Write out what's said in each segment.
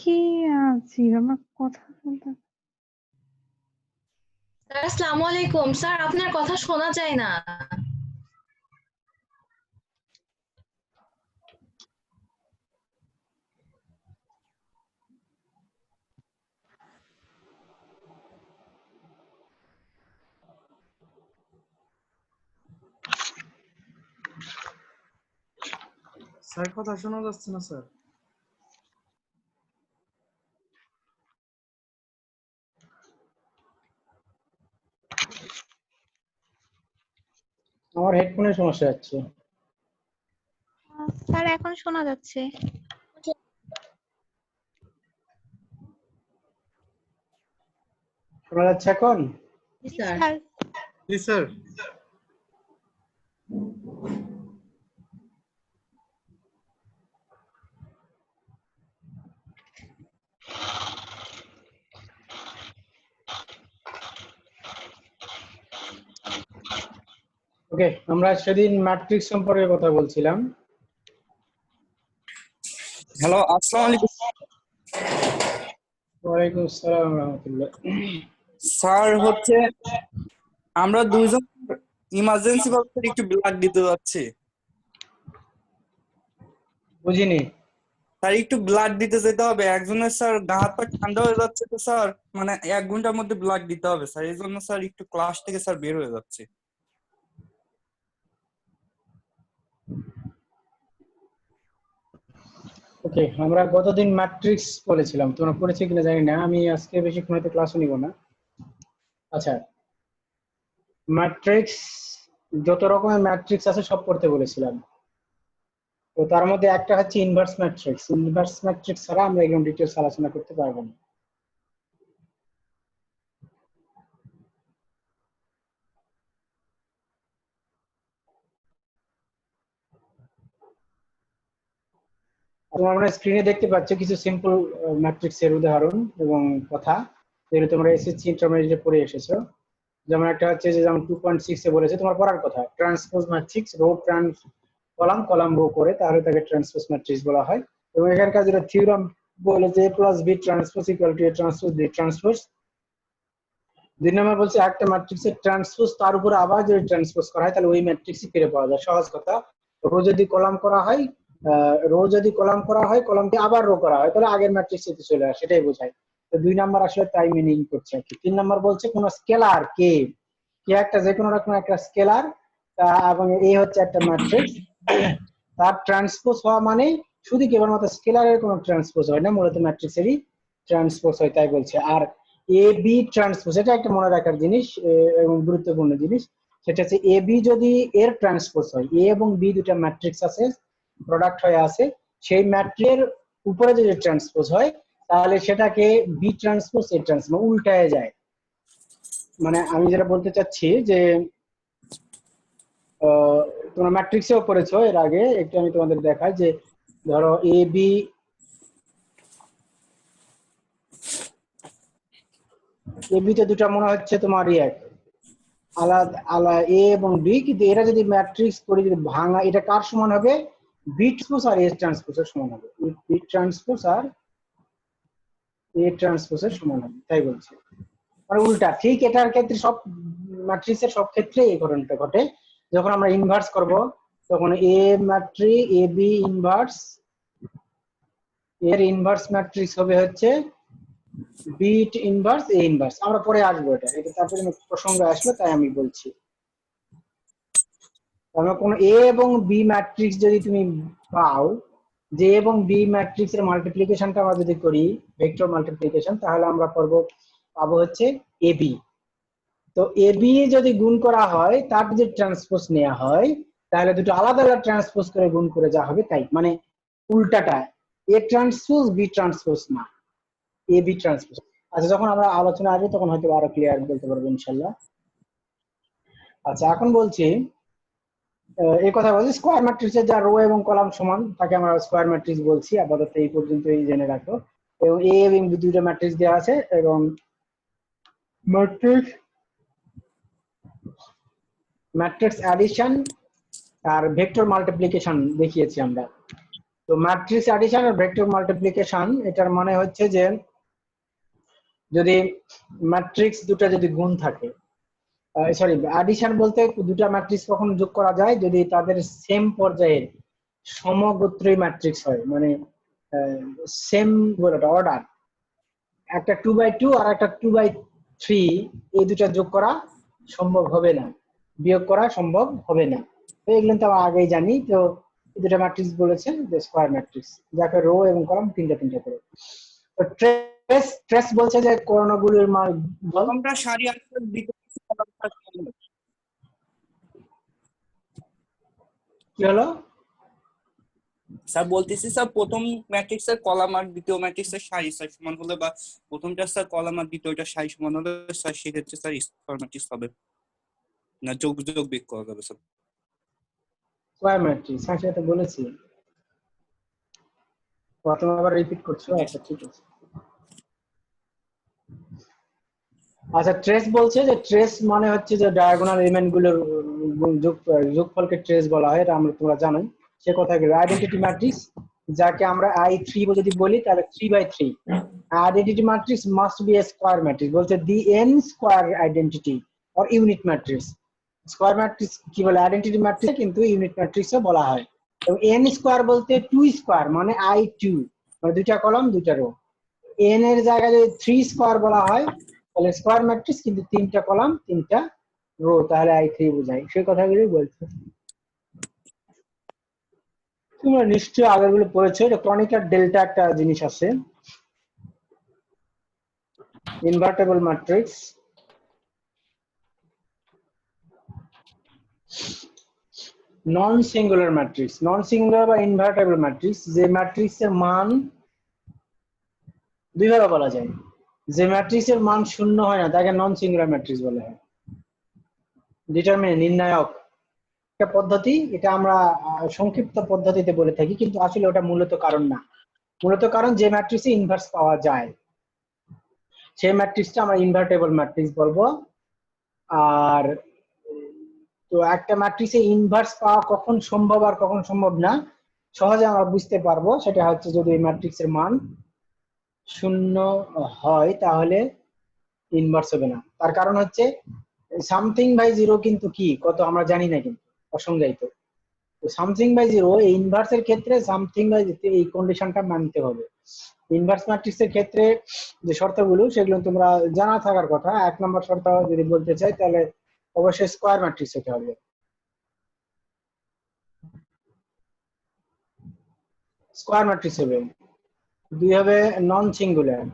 কি আছি আমার কথা বলতে। স্যার আসসালামু আলাইকুম। স্যার আপনার কথা শোনা যায় না। স্যার কথা শোনা যাচ্ছে না স্যার। আমার হেডফোনের সমস্যা হচ্ছে। স্যার এখন শোনা যাচ্ছে। শোনা যাচ্ছে এখন? স্যার জি স্যার। ওকে, আমরা সেদিন ম্যাট্রিক্স সম্পর্কে কথা বলছিলাম। হ্যালো, আসসালামু আলাইকুম ওয়ালাইকুম আসসালাম রাহমাতুল্লাহ। স্যার। আমরা দুইজন ইমার্জেন্সি ভাবে একটু ব্লাড দিতে যাচ্ছি। বুঝিনি। স্যার একটু ব্লাড দিতে যেতে হবে। একজনের স্যার গা হাত পা ঠান্ডা হয়ে যাচ্ছে, তো স্যার মানে 1 ঘন্টার মধ্যে ব্লাড দিতে হবে স্যার। এই জন্য স্যার একটু ক্লাস থেকে স্যার বের হয়ে যাচ্ছে। ওকে, আমরা গতদিন ম্যাট্রিক্স বলেছিলাম, তোমরা পড়েছো কিনা জানি না। আমি আজকে বেশিক্ষণ হয়তো ক্লাসও নিব না। আচ্ছা, ম্যাট্রিক্স যত রকমের ম্যাট্রিক্স আছে সব পড়তে বলেছিলাম। তো তার মধ্যে একটা হচ্ছে ইনভার্স ম্যাট্রিক্স। ইনভার্স ম্যাট্রিক্স ছাড়া আমরা এরকম ডিটেইলস আলোচনা করতে পারবো না। তোমরা স্ক্রিনে দেখতে পাচ্ছ কিছু সিম্পল ম্যাট্রিক্স এর উদাহরণ এবং কথা, যেগুলো তোমরা এসএসসি ইন্টারমিডিয়েটে পড়ে এসেছো। যেমন একটা হচ্ছে যে যেমন 2.6 এ বলেছে তোমার পড়ার কথা, transpose matrix, row trans column column row করে, তাহলে তাকে ট্রান্সপোজ ম্যাট্রিক্স বলা হয়। এবং এখানকার যেটা থিওরাম বলেছে a plus B transpose equal to a transpose B transpose. 2 number বলছে একটা ম্যাট্রিক্সের ট্রান্সপোজ তার উপরে আবার যদি ট্রান্সপোজ করা হয় তাহলে ওই ম্যাট্রিক্সই ফিরে পাওয়া যায়। সহজ কথা, রো যদি কলাম করা হয়, কলামকে আবার রো করা হয়, তাহলে আগের ম্যাট্রিক্সে চলে আসে, সেটাই বোঝায়। তো 2 নাম্বার আসলে তাই মিনিং করছে আর কি। 3 নাম্বার বলছে কোন স্কেলার কে একটা যে কোনো রকম একটা স্কেলার এবং এই হচ্ছে একটা ম্যাট্রিক্স, তার ট্রান্সপোজ হওয়া মানে শুধু কেবলমাত্র স্কেলারের কোনো ট্রান্সপোজ হয় না, মূলত ম্যাট্রিক্সেরই ট্রান্সপোজ হয়, তাই বলছে। আর এ বি ট্রান্সপোজ, এটা একটা মনে রাখার জিনিস এবং গুরুত্বপূর্ণ জিনিস, সেটা হচ্ছে এ বি যদি এর ট্রান্সপোজ হয়, এ এবং বি দুটা ম্যাট্রিক্স আছে, প্রোডাক্ট হয়ে আছে, সেই ম্যাট্রিক্সের উপরে যদি ট্রান্সপোজ হয় তাহলে সেটাকে বি ট্রান্সপোজ এ ট্রান্সপোজ উল্টায় যায়। মানে আমি যেটা বলতে চাচ্ছি যে তোমরা ম্যাট্রিক্সেও পড়েছো এর আগে, একটু আমি তোমাদের দেখাই যে ধরো এ বি তে দুটা মনে হচ্ছে তোমার আলাদা আলাদা এ এবং বি, কিন্তু এরা যদি ম্যাট্রিক্স করে যদি ভাঙা, এটা কার সমান হবে? বি ট্রান্সপোজ আর এ ট্রান্সপোজ এর সমান হবে। বি ট্রান্সপোজ আর এ ট্রান্সপোজ এর সমান হবে, তাই বলছে। মানে উল্টা, ঠিক এটার ক্ষেত্রে সব ম্যাট্রিক্সের সব ক্ষেত্রে এই ঘটনাটা ঘটে। যখন আমরা ইনভার্স করব তখন এ ম্যাট্রিক্স এ বি ইনভার্স, এর ইনভার্স ম্যাট্রিক্স হবে হচ্ছে বি ইনভার্স এ ইনভার্স। আমরা পরে আসবো এটা তারপরে প্রসঙ্গে আসলো, তাই আমি বলছি। আমরা কোন এ এবং বি ম্যাট্রিক্স যদি তুমি পাও, যে এবং বি ম্যাট্রিক্স এর মাল্টিপ্লিকেশনটা আমরা যদি করি ভেক্টর মাল্টিপ্লিকেশন, তাহলে আমরা পাবো হচ্ছে এ বি। তো এ বি যদি গুণ করা হয় তার যদি ট্রান্সপোজ নেওয়া হয় তাহলে দুটো আলাদা আলাদা ট্রান্সপোজ করে গুণ করে যা হবে তাই, মানে উল্টাটা, এ ট্রান্সপোজ বি ট্রান্সপোজ না, এ বি ট্রান্সপোজ। আচ্ছা, যখন আমরা আলোচনা আসবে তখন হয়তো আরো ক্লিয়ার বলতে পারবো ইনশাল্লাহ। আচ্ছা, এখন বলছি এই কথা বলছি, স্কোয়ার ম্যাট্রিক্সের যা রো এবং কলাম সমান তাকে আমরা স্কোয়ার ম্যাট্রিক্স বলছি। আপাতত এই পর্যন্তই জেনে রাখো। এবং এ এবং বি দুটো ম্যাট্রিক্স দেওয়া আছে এবং ম্যাট্রিক্স অ্যাডিশন আর ভেক্টর মাল্টিপ্লিকেশন দেখিয়েছি আমরা। তো ম্যাট্রিক্স অ্যাডিশন আর ভেক্টর মাল্টিপ্লিকেশন এটার মানে হচ্ছে যে যদি ম্যাট্রিক্স দুটো যদি গুণ থাকে, সরি অ্যাডিশন বলতে দুটো ম্যাট্রিক্স কখন যোগ করা যায় যদি তাদের সেম পর্যায়ের সমগোত্রী ম্যাট্রিক্স হয়, মানে সেম অর্ডার, একটা 2/2 আর একটা 2/3, এই দুটো যোগ করা সম্ভব হবে না, বিয়োগ করা সম্ভব হবে না। তো এগুলো তো আমরা আগেই জানি। তো এই দুটো ম্যাট্রিক্স বলেছে যে স্কয়ার ম্যাট্রিক্স, যাকে রো এবং কলাম তিনটা তিনটা করে। তো ট্রেস বলছে যে কর্ণগুলির মান বল। প্রথমটা সারি আছে, দ্বিতীয়টা কলামটা সারি। কি হলো? স্যার বলতেছি স্যার প্রথম ম্যাট্রিক্সের কলাম আর দ্বিতীয় ম্যাট্রিক্সের সারি স্যার সমান হলে, বা প্রথমটা স্যার কলাম আর দ্বিতীয়টা সারি সমান হলে স্যার সেক্ষেত্রে স্যার স্কয়ার ম্যাট্রিক্স হবে না, যোগ যোগ বিয়োগ করা যাবে স্যার। স্কয়ার ম্যাট্রিক্স, হ্যাঁ সেটা বলেছি। প্রথমে আবার রিপিট করছো? আচ্ছা ঠিক আছে। আচ্ছা ট্রেস বলছে যে ট্রেস মানে হচ্ছে যে ডায়াগোনাল এলিমেন্ট গুলোর যোগফলকে ট্রেস বলা হয়, এটা আমরা তোমরা জানোই। সে কথা গেল আইডেন্টিটি ম্যাট্রিক্স, যাকে আমরা I3 যদি বলি তাহলে 3/3। Identity matrix must be a square matrix, বলছে the N square identity or unit matrix. Square matrix কি বলে, আইডেন্টিটি ম্যাট্রিক্স কিন্তু ইউনিট ম্যাট্রিক্সও বলা হয়। এবং এন স্কয়ার বলতে 2 স্কয়ার মানে I2, মানে দুইটা কলাম দুইটা রো। এন এর জায়গায় যদি 3 স্কয়ার বলা হয় তাহলে স্কয়ার ম্যাট্রিক্স কিন্তু তিনটা কলাম তিনটা রো, তাহলে I3 বোঝায়। সেই কথাগুলোই বলছে। তোমরা নিশ্চয়ই আগেরগুলো পড়েছো। এটা ক্রনিকার ডেল্টা একটা জিনিস আছে, invertible matrix. Non singular matrix, non singular বা ইনভার্টেবল ম্যাট্রিক্স, যে ম্যাট্রিক্সের মান দুইভাবে বলা যায়। যে ম্যাট্রিক্সের মান শূন্য হয় না তাকে নন সিঙ্গুলার ম্যাট্রিক্স বলা হয়। ডিটারমিনেন্ট, নির্ণায়ক একটা পদ্ধতি, এটা আমরা সংক্ষিপ্ত পদ্ধতিতে বলে থাকি, কিন্তু আসলে ওটা মূলত কারণ না। মূলত কারণ যে ম্যাট্রিক্সে ইনভার্স পাওয়া যায় সেই ম্যাট্রিক্সটা আমরা ইনভার্টেবল ম্যাট্রিক্স বলবো। আর তো একটা ম্যাট্রিক্সে ইনভার্স পাওয়া কখন সম্ভব আর কখন সম্ভব না সহজে আমরা বুঝতে পারবো, সেটা হচ্ছে যদি এই ম্যাট্রিক্সের মান শূন্য হয় তাহলে ইনভার্স হবে না। তার কারণ হচ্ছে সামথিং বাই জিরো কিন্তু কি কত আমরা জানি না, কিন্তু অসংজ্ঞায়িত। তো সামথিং বাই জিরো এই ইনভার্সের ক্ষেত্রে সামথিং বাই এই কন্ডিশনটা মানতে হবে। ইনভার্স ম্যাট্রিক্সের ক্ষেত্রে যে শর্তগুলো সেগুলো তোমরা জানা থাকার কথা। 1 নম্বর শর্ত যদি বলতে চাই তাহলে অবশ্যই স্কয়ার ম্যাট্রিক্স হতে হবে। স্কয়ার ম্যাট্রিক্স হবে। 2 হবে নন সিঙ্গুলার।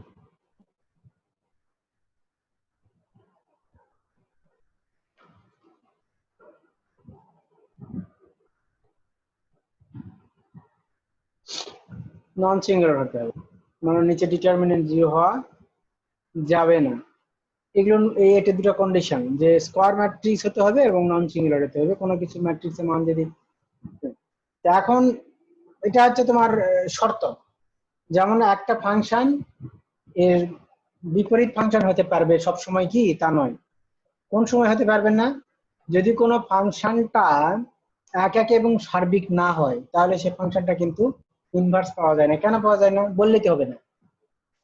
নন সিঙ্গুলার হতে হবে, মানে নিচে ডিটারমিনেন্ট 0 হওয়া যাবে না। এগুলো এটা দুটো কন্ডিশন, যে স্কয়ার ম্যাট্রিক্স হতে হবে এবং নন সিঙ্গুলার হতে হবে কোনো কিছু ম্যাট্রিক্সের মান যদি। এখন এটা হচ্ছে তোমার শর্ত। যেমন একটা ফাংশন এর বিপরীত ফাংশন হতে পারবে সব সময়, কি তা নয়। কোন সময় হতে পারবে না, যদি কোনো ফাংশনটা একাকী এবং সার্বিক না হয় তাহলে সেই ফাংশনটা কিন্তু ইনভার্স পাওয়া যায় না। কেন পাওয়া যায় না বললেই তো হবে না,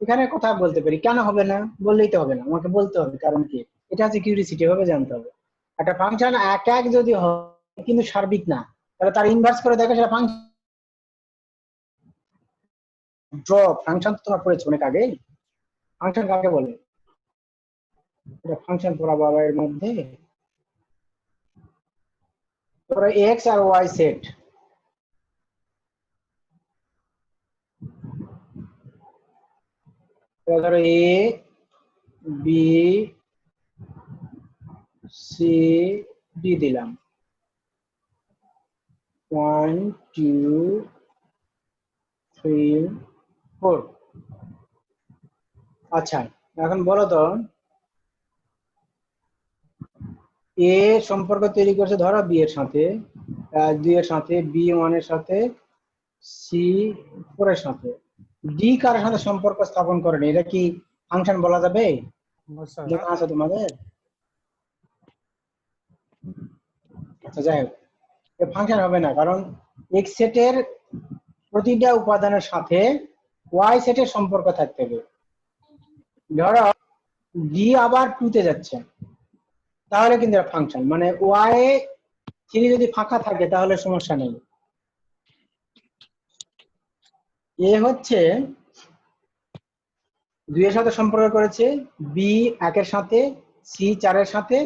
এখানে কথা বলতে পারি। কেন হবে না বললেই তো হবে না, আমাকে বলতে হবে কারণ কি। এটা হচ্ছে কিউরিসিটি, ভাবে জানতে হবে। একটা ফাংশন এক এক যদি হয় কিন্তু সার্বিক না, তাহলে তার ইনভার্স করে দেখো সেটা ফাংশন। ড্র ফাংশন তো তোমরা পড়েছো অনেক আগে। ফাংশন কাকে বলে? এটা ফাংশন পড়াবো আবার এর মধ্যে। ধরো এক্স আর ওয়াই সেট, ধরো এ বি সি ডি দিলাম, 1 2 3 4। আচ্ছা এখন বলো তো, এ সম্পর্ক তৈরি করছে ধরো বি এর সাথে, 2 এর সাথে, বি 1 এর সাথে, সি 4 এর সাথে, ডি কার সাথে সম্পর্ক স্থাপন করেনি, এটা কি ফাংশন বলা যাবে? জানা আছে তোমাদের? আচ্ছা যাই হোক, ফাংশন হবে না, কারণ এক্স সেটের প্রতিটা উপাদানের সাথে ওয়াই সেটের সম্পর্ক থাকতে হবে। ধরো ডি আবার 2 তে যাচ্ছে, তাহলে কিন্তু ফাংশন, মানে ওয়াই 3 যদি ফাঁকা থাকে তাহলে সমস্যা নেই। এ হচ্ছে 2 এর সাথে সম্পর্ক করেছে, বি 1 এর সাথে, সি 4 এর সাথে,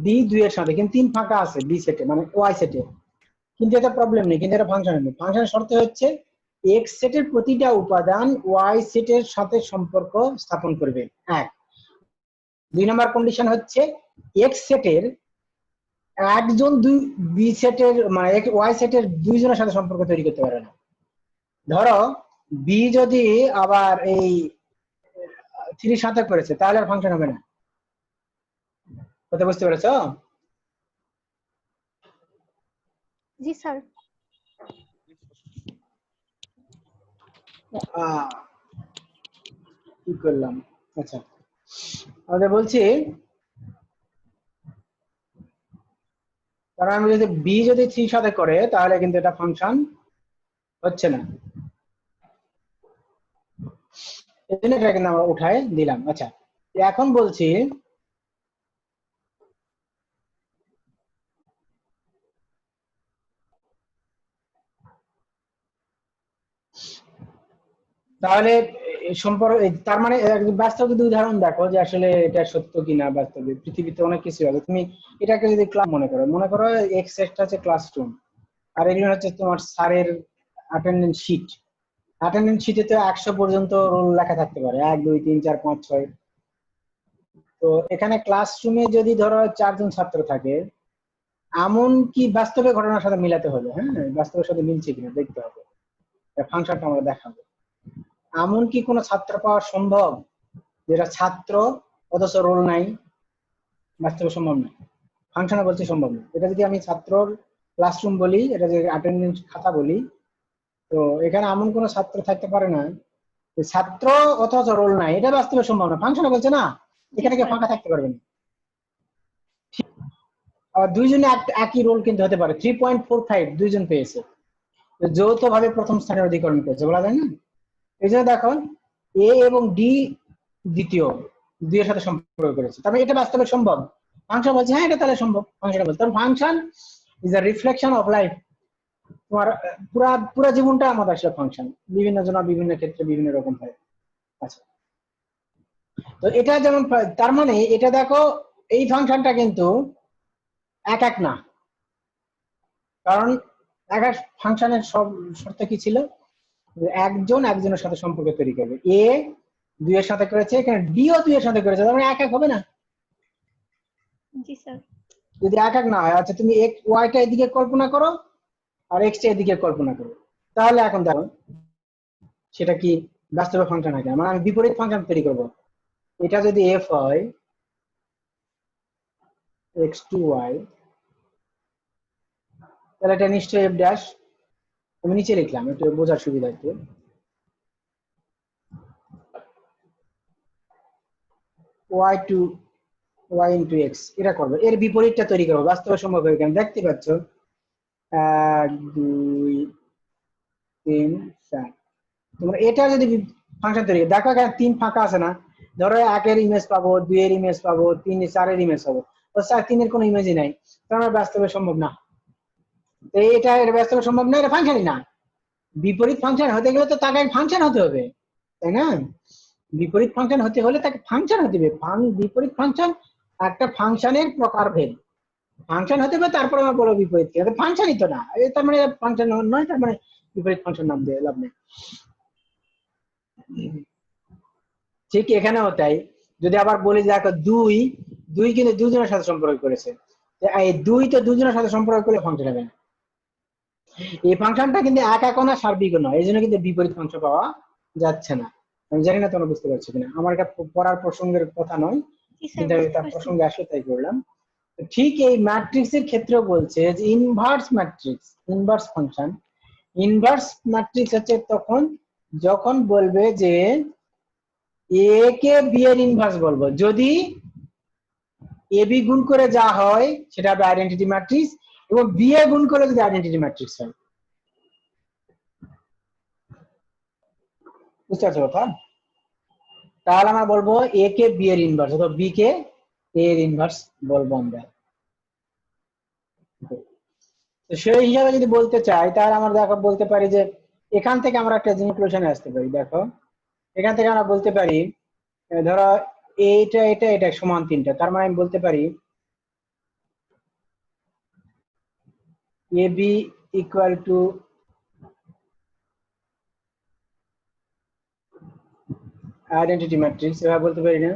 ডি 2 এর সাথে, কিন্তু 3 ফাঁকা আছে বি সেটে মানে ওয়াই সেটে, কিন্তু এটা প্রবলেম নেই, কিন্তু এটা ফাংশন নেই। ফাংশনের শর্ত হচ্ছে এক্স সেটের প্রতিটা উপাদান ওয়াই সেটের সাথে সম্পর্ক স্থাপন করবে। 1। 2 নম্বর কন্ডিশন হচ্ছে এক্স সেটের একজন বি সেটের মানে ওয়াই সেটের 2 জনের সাথে সম্পর্ক তৈরি করতে পারে না। ধরো বি যদি আবার এই 3 সাথে করেছে তাহলে আর ফাংশন হবে না। কথা বুঝতে পেরেছো? জি স্যার। কি করলাম, আচ্ছা আমাদের বলছি, কারণ আমি যদি বি যদি 3 সাথে করে তাহলে কিন্তু এটা ফাংশন হচ্ছে না, এই জন্য এটা কিন্তু আমরা উঠায় দিলাম। আচ্ছা এখন বলছি তাহলে সম্পর্ক, তার মানে বাস্তব যদি উদাহরণ দেখো যে আসলে এটা সত্য কিনা, বাস্তবে পৃথিবীতে অনেক কিছু আছে। তুমি এটাকে যদি ক্লাস মনে করো এক্স সেটটা হচ্ছে ক্লাসরুম, আর এগুলো হচ্ছে তোমার স্যারের অ্যাটেন্ডেন্স শিট। অ্যাটেন্ডেন্স শিটে তো 100 পর্যন্ত রোল লেখা থাকতে পারে, 1 2 3 4 5 6। তো এখানে ক্লাসরুমে যদি ধরো 4 জন ছাত্র থাকে, এমন কি বাস্তবে ঘটনার সাথে মিলাতে হবে, হ্যাঁ বাস্তবের সাথে মিলছে কিনা দেখতে হবে, ফাংশনটা আমরা দেখাবো। এমন কি কোনো ছাত্র পাওয়া সম্ভব যেটা ছাত্র অথচ রোল নাই? বাস্তবে সম্ভব না, ফাংশনে বলছে সম্ভব না। এটা যদি আমি ছাত্রর ক্লাসরুম বলি, এটা যদি অ্যাটেন্ডেন্স খাতা বলি, তো এখানে এমন কোনো ছাত্র থাকতে পারে না ছাত্র অথচ রোল নাই, এটা বাস্তবে সম্ভব না। ফাংশনে বলছে না এখানে কি ফাঁকা থাকতে পারবে না। আবার দুইজনে একই রোল কিন্তু হতে পারে, 3.45 দুইজন পেয়েছে, যৌথ ভাবে প্রথম স্থানের অধিকরণ করেছে, বলা যায় না। এই জন্য দেখো এ এবং ডি দ্বিতীয় 2 এর সাথে সম্পর্ক করেছে, তার মানে এটা বাস্তবে সম্ভব। ফাংশন বলছে হ্যাঁ এটা তাহলে সম্ভব, ফাংশন বলছে তার function is a reflection of life. তোমার পুরা জীবনটা আমাদের আসলে ফাংশন, বিভিন্ন জন বিভিন্ন ক্ষেত্রে বিভিন্ন রকম হয়। আচ্ছা তো এটা যেমন, তার মানে এটা দেখো এই ফাংশনটা কিন্তু এক এক না, কারণ এক এক ফাংশনের সব শর্ত কি ছিল, একজন একজনের সাথে সম্পর্ক তৈরি করবে। এ 2 এর সাথে করেছে, এখানে ডি ও 2 এর সাথে করেছে, তার মানে এক এক হবে না। জি স্যার। যদি এক এক না হয়, আচ্ছা তুমি এক্স ওয়াইটা এদিকে কল্পনা করো আর এক্স টা এদিকে কল্পনা করো, তাহলে এখন দেখো সেটা কি বাস্তবে ফাংশন হয় কিনা। মানে আমি বিপরীত ফাংশন তৈরি করব। এটা যদি এফ হয় এক্স টু ওয়াই, তাহলে এটা নিশ্চয়ই এফ ড্যাশ। আমি নিচে লিখলাম একটু বোঝার সুবিধার্থে, Y to Y into X এটা করবো, এর বিপরীতটা তৈরি করবো। বাস্তবে সম্ভব হয়ে গেল, দেখতে পাচ্ছ 1 2 3 4। তোমরা এটা যদি ফাংশন তৈরি দেখো, এখানে 3 ফাঁকা আছে না, ধরো 1 এর ইমেজ পাবো, 2 এর ইমেজ পাবো, 3 4 এর ইমেজ পাবো, তো 4 3 এর কোনো ইমেজই নাই, তার মানে বাস্তবে সম্ভব না। এটা এর বাস্তবে সম্ভব না, এটা ফাংশনই না। বিপরীত ফাংশন হতে গেলে তো তাকে ফাংশন হতে হবে, তাই না? বিপরীত ফাংশন হতে হলে তাকে ফাংশন হতে হবে। বিপরীত ফাংশন একটা ফাংশনের প্রকারভেদ, ফাংশন হতে হবে, তারপরে আমরা বলবো বিপরীত কি, ফাংশনই তো না, তার মানে ফাংশন নয়, তার মানে বিপরীত ফাংশন নাম দিয়ে লাভ নেই। ঠিক এখানেও তাই, যদি আবার বলি যে দেখো 2 কিন্তু 2 জনের সাথে সম্পর্ক করেছে, এই 2 তো 2 জনের সাথে সম্পর্ক করলে ফাংশন হবে না। এই ফাংশনটা কিন্তু এক এক না সার্বিক নয়, এই জন্য কিন্তু বিপরীত ফাংশন পাওয়া যাচ্ছে না। আমি জানি না তোমরা বুঝতে পারছো কিনা, আমার এটা পড়ার প্রসঙ্গের কথা নয়, কিন্তু আমি তার প্রসঙ্গে আসলে তাই করলাম। ঠিক এই ম্যাট্রিক্স এর ক্ষেত্রেও বলছে যে inverse matrix, inverse function, inverse matrix হচ্ছে তখন যখন বলবে যে এ কে বি এর ইনভার্স বলবো, যদি এ বি গুণ করে যা হয় সেটা হবে আইডেন্টিটি ম্যাট্রিক্স, এবং বি এ গুণ করে যদি আইডেন্টিটি ম্যাট্রিক্স হয়। বুঝতে পারছো কথা? তাহলে আমরা বলবো এ কে বি এর ইনভার্স অথবা বি কে এ এর ইনভার্স বলবো আমরা। তো সেই হিসাবে যদি বলতে চাই তাহলে আমরা দেখো বলতে পারি যে এখান থেকে আমরা একটা ইনক্লুশনে আসতে পারি। দেখো এখান থেকে আমরা বলতে পারি ধরো এটা এটা এটা সমান 3টা, তার মানে আমি বলতে পারি A B equal to identity matrix, এভাবে বলতে পারি না?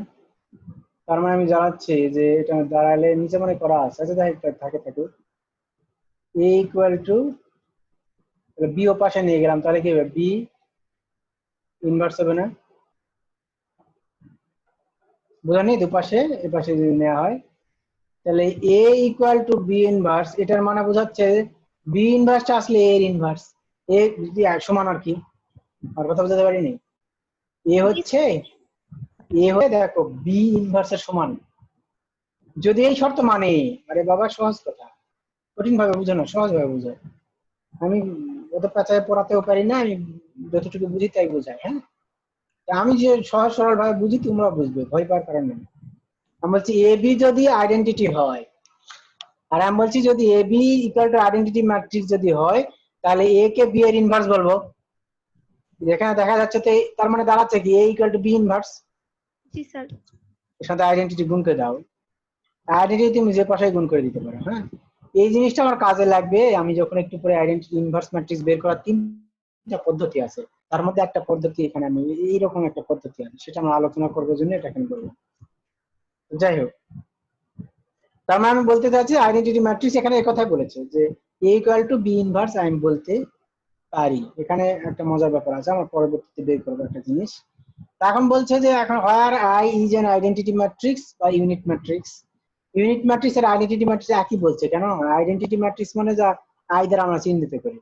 তার মানে আমি জানাচ্ছি যে এটা দাঁড়ালে নিচে মানে করা আছে, আচ্ছা যাই থাকে থাকে এ ইকুয়াল টু বি ও পাশে নিয়ে গেলাম, তাহলে কি হবে বি ইনভার্স হবে না? বুঝা নেই? দুপাশে এ পাশে যদি নেওয়া হয় তাহলে এ ইকুয়াল টু বি ইনভার্স, এটার মানে বোঝাচ্ছে বি ইনভার্সটা আসলে এ এর ইনভার্স। এ যদি সমান আর কি, আর কথা বুঝতে পারিনি? এ হচ্ছে দেখো বি ইনভার্সের সমান যদি এই শর্ত মানে। আরে বাবা সহজ কথা, কঠিন ভাবে বুঝো না, সহজ ভাবে বুঝো। আমি অত পেঁচায় পড়াতেও পারি না, আমি যতটুকু বুঝি তাই বোঝাই। হ্যাঁ, আমি যে সহজ সরল ভাবে বুঝি তোমরা বুঝবে, ভয় পাওয়ার কারণ নেই। আমি বলছি এ বি যদি আইডেন্টিটি হয়, আর আমি বলছি যদি A B equal to identity matrix যদি হয় তাহলে এ কে বি এর ইনভার্স বলবো। এখানে দেখা যাচ্ছে তো তার মানে দাঁড়াচ্ছে কি A equal to B inverse. জি স্যার। এর সাথে আইডেন্টিটি গুণ করে দাও, আইডেন্টিটি তুমি যে পাশে গুণ করে দিতে পারো। হ্যাঁ, এই জিনিসটা আমার কাজে লাগবে আমি যখন একটু পরে আইডেন্টিটি ইনভার্স ম্যাট্রিক্স বের করার 3টা পদ্ধতি আছে, তার মধ্যে একটা পদ্ধতি এখানে আমি এইরকম একটা পদ্ধতি আছে, সেটা আমরা আলোচনা করবো জন্য এটা এখানে বললাম। যাই হোক, তার মানে আমি বলতে চাচ্ছি আইডেন্টিটি ম্যাট্রিক্স এখানে এই কথাই বলেছে যে এ ইকুয়াল টু বি ইনভার্স আমি বলতে পারি। এখানে একটা মজার ব্যাপার আছে, আমার পরবর্তীতে বের করবো একটা জিনিস। এখন বলছে যে এখন where I is an identity matrix বা ইউনিট ম্যাট্রিক্স। ইউনিট ম্যাট্রিক্স আর আইডেন্টিটি ম্যাট্রিক্স একই বলছে, কেন? আইডেন্টিটি ম্যাট্রিক্স মানে যা আই দ্বারা আমরা চিহ্নিত করি,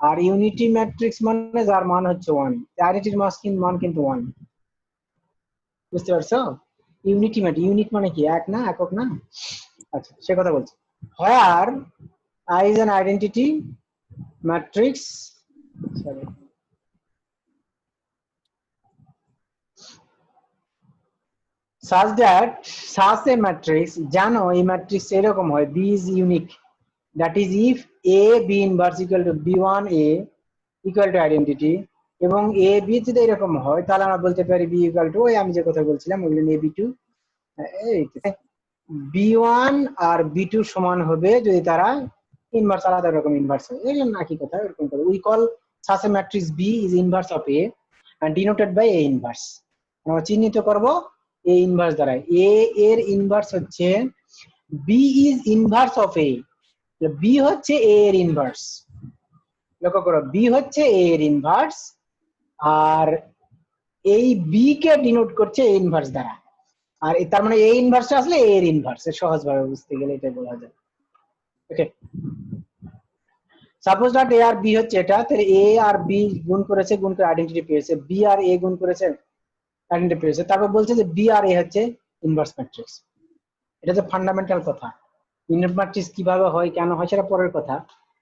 আর ইউনিটি ম্যাট্রিক্স মানে যার মান হচ্ছে 1। আইডেন্টিটির মান কিন্তু 1, বুঝতে পারছো? ইউনিট মানে কি এক না, একক না? আচ্ছা সে কথা বলছি। Where I is an identity matrix, sorry such that such a matrix, জানো এই ম্যাট্রিক্স এরকম হয় b is unique, that is if a b inverse equal to b1 a equal to identity, এবং a b যদি এরকম হয় তাহলে আমরা বলতে পারি b equal to ওই আমি যে কথা বলছিলাম ওই a b2 এই b1 আর b2 সমান হবে যদি তারা ইনভার্স আলাদা রকম ইনভার্স হয়। এগুলো নাকি কথা এরকম করে we call such a matrix b is inverse of a and denoted by a inverse। আমরা চিহ্নিত করব a ইনভার্স দ্বারা। a এর ইনভার্স হচ্ছে b is inverse of a, b হচ্ছে a এর ইনভার্স। লক্ষ্য করো b হচ্ছে a এর ইনভার্স আর এই b কে ডিনোট করছে a ইনভার্স দ্বারা, আর তার মানে a ইনভার্সটা আসলে a এর ইনভার্স। সহজ ভাবে বুঝতে গেলে এটাই বলা যায়। ওকে, সাপোজ দ্যাট a আর b হচ্ছে এটা, তাহলে a আর b গুণ করেছে, গুণ করে আইডেন্টিটি পেয়েছে, b আর a গুণ করেছে আইডেন্টিটি পেয়েছে, তারপর বলছে যে b আর a হচ্ছে ইনভার্স ম্যাট্রিক্স। এটা যে ফান্ডামেন্টাল কথা। ইউনিট ম্যাট্রিক্স কিভাবে হয় কেন হয় সেটা পরের কথা,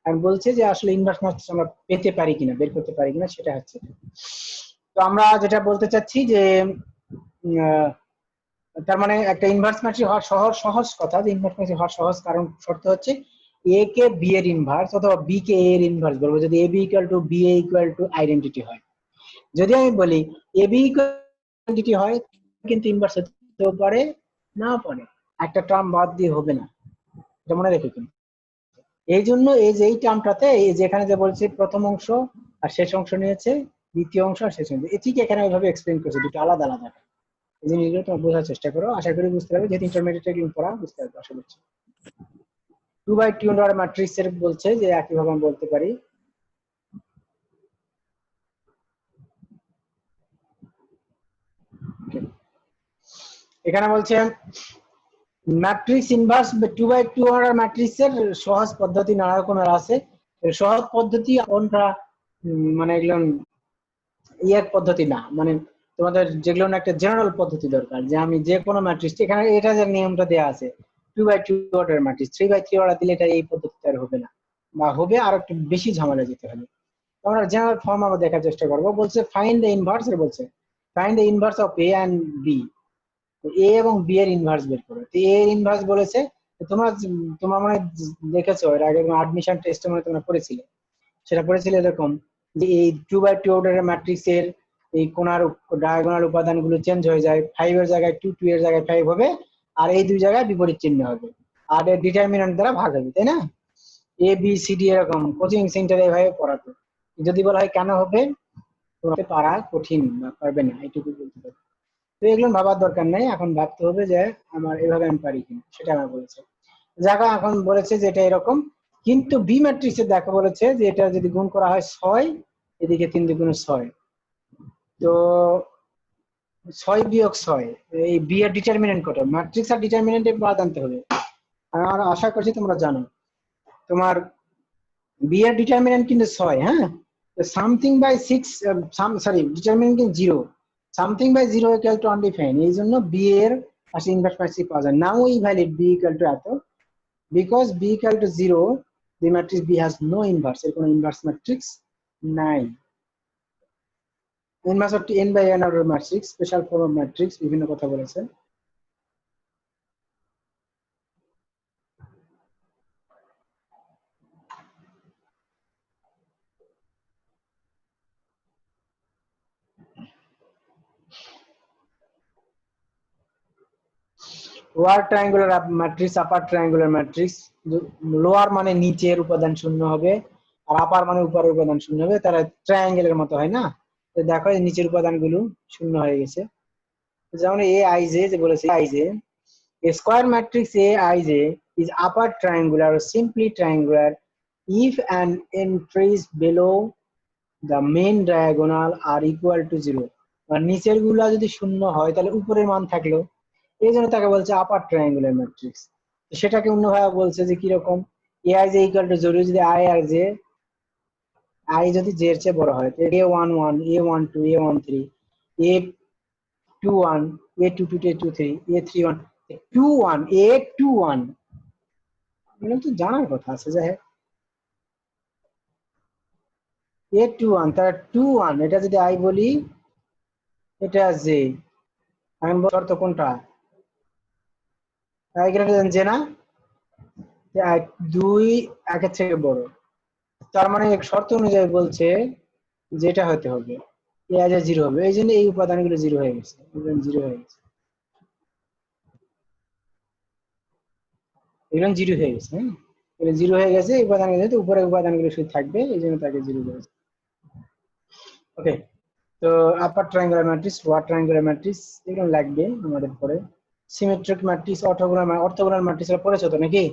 আমি বলছি যে আসলে ইনভার্স ম্যাট্রিক্স আমরা পেতে পারি কিনা, বের করতে পারি কিনা সেটা হচ্ছে। তো আমরা যেটা বলতে চাচ্ছি যে তার মানে একটা ইনভার্স ম্যাট্রিক্স হওয়ার সহজ কথা, যে ইনভার্স ম্যাট্রিক্স হওয়ার সহজ কারণ শর্ত হচ্ছে a কে b এর ইনভার্স অথবা b কে a এর ইনভার্স বলবো যদি ab equal to ba equal to identity হয়। যদি আমি বলি ab ইকুয়াল আইডেন্টিটি হয় কিন্তু ইনভার্স হতেও পারে নাও পারে, একটা টার্ম বাদ দিয়ে হবে না, এটা মনে রেখে কিন্তু। এই জন্য এই যে এই টার্মটাতে এই যেখানে যে বলছি প্রথম অংশ আর শেষ অংশ নিয়েছে, দ্বিতীয় অংশ আর শেষ অংশ, ঠিক এখানে ওইভাবে এক্সপ্লেইন করছে, দুটো আলাদা আলাদা। এই জিনিসগুলো তোমরা বোঝার চেষ্টা করো, আশা করি বুঝতে পারবে, যেহেতু ইন্টারমিডিয়েট এগুলো পড়া বুঝতে পারবে আশা করছি। 2x2 ম্যাট্রিক্স এর বলছে যে একই ভাবে আমরা বলতে পারি এখানে বলছে ম্যাট্রিক্স ইনভার্স 2x2 ম্যাট্রিক্স এর সহজ পদ্ধতি নানা রকমের আছে। সহজ পদ্ধতি কোনটা মানে এগুলো এক পদ্ধতি না, মানে তোমাদের যেগুলো না একটা জেনারেল পদ্ধতি দরকার, যে আমি যে কোনো ম্যাট্রিক্স এখানে এটা যে নিয়মটা দেয়া আছে 2x2 order matrix 3x3 order দিলে এটা এই পদ্ধতিতে আর হবে না, বা হবে আর একটু বেশি ঝামেলা যেতে হবে। আমরা জেনারেল ফর্ম আমরা দেখার চেষ্টা করব। বলছে ফাইন্ড দ্য ইনভার্স, এর বলছে find the inverse of A and B, A এবং বি এর ইনভার্স বের করো। তো এ এর ইনভার্স বলেছে, তোমরা তোমরা মানে দেখেছো এর আগে অ্যাডমিশন টেস্টে মানে তোমরা পড়েছিলে, সেটা পড়েছিলে এরকম যে এই 2x2 অর্ডারের ম্যাট্রিক্স এর এই কোণার ডায়াগোনাল উপাদানগুলো চেঞ্জ হয়ে যায়, 5 এর জায়গায় 2, 2 এর জায়গায় 5 হবে, আর এই দুই জায়গায় বিপরীত চিহ্ন হবে, আর এর ডিটারমিন্যান্ট দ্বারা ভাগ হবে, তাই না? এ বি সি ডি এরকম কোচিং সেন্টারে এভাবে পড়াতো। যদি বলা হয় কেন হবে, তোমাকে পারা কঠিন বা পারবে না, এইটুকু বলতে পারি। তো এগুলো ভাবার দরকার নেই, এখন ভাবতে হবে যে আমার এভাবে আমি পারি কিনা, সেটা আমার বলেছে। জায়গা এখন বলেছে যে এটা এরকম, কিন্তু বি ম্যাট্রিক্সে দেখো বলেছে যে এটা যদি গুণ করা হয় 6, এদিকে 3 দুগুণে 6, তো 6 বিয়োগ 6, এই বি এর ডিটারমিনেন্ট কত? ম্যাট্রিক্স আর ডিটারমিনেন্টে বাদ আনতে হবে। আর আশা করছি তোমরা জানো তোমার বি এর ডিটারমিনেন্ট কিন্তু 6, হ্যাঁ? তো সামথিং বাই 6, সরি ডিটারমিনেন্ট কিন্তু 0, something by 0 equal to undefined, এই জন্য বি এর আসলে ইনভার্স ম্যাট্রিক্স পাওয়া যায়। নাও ই ভ্যালিড বি ইকুয়াল টু এত, because b equal to 0, the matrix b has no inverse, এর কোনো ইনভার্স ম্যাট্রিক্স নাই। Inverse of n by n order matrix, special form of matrix, বিভিন্ন কথা বলেছে। লোয়ার ট্রায়াঙ্গুলার ম্যাট্রিক্স, আপার triangular matrix, lower মানে নিচের উপাদান শূন্য হবে, আর আপার মানে উপরের উপাদান শূন্য হবে, তারা ট্রায়াঙ্গেলের মতো হয় না? তো দেখো এই নিচের উপাদানগুলো শূন্য হয়ে গেছে। যেমন এ আই জে যে বলেছে I J, a square matrix A IJ is upper triangular or simply triangular if an entries below the main diagonal are equal to 0, আর নিচের গুলা যদি শূন্য হয় তাহলে উপরের মান থাকলো, এই জন্য তাকে বলছে আপার ট্রায়াঙ্গুলার ম্যাট্রিক্স। সেটাকে অন্যভাবে বলছে যে কিরকম, A I J equal to 0 যদি আই আর জে, আই যদি জে এর চেয়ে বড় হয়, A11, A12, A13, A21, A22, A23, A31, 21, A21, এগুলো তো জানার কথা আছে। যাই হোক A21, তার 21, এটা যদি আই বলি, এটা জে, আমি শর্ত কোনটা? আই গ্রেটার দেন জে না? 2 1 থেকে বড়, তার মানে এক শর্ত অনুযায়ী বলছে যেটা হতে হবে এ আই 0 হবে, এই জন্য এই উপাদানগুলো 0 হয়ে গেছে, 0 হয়ে গেছে, এগুলো 0 হয়ে গেছে। হ্যাঁ, এগুলো 0 হয়ে গেছে, এই উপাদানগুলো যেহেতু উপরের উপাদানগুলো শুধু থাকবে, এই জন্য তাকে 0 করেছে। ওকে, তো upper triangular matrix, lower triangular matrix এগুলো লাগবে আমাদের পরে। সিমেট্রিক ম্যাট্রিক্স, অর্থোগোনাল ম্যাট্রিক্স এর পড়েছো তো নাকি?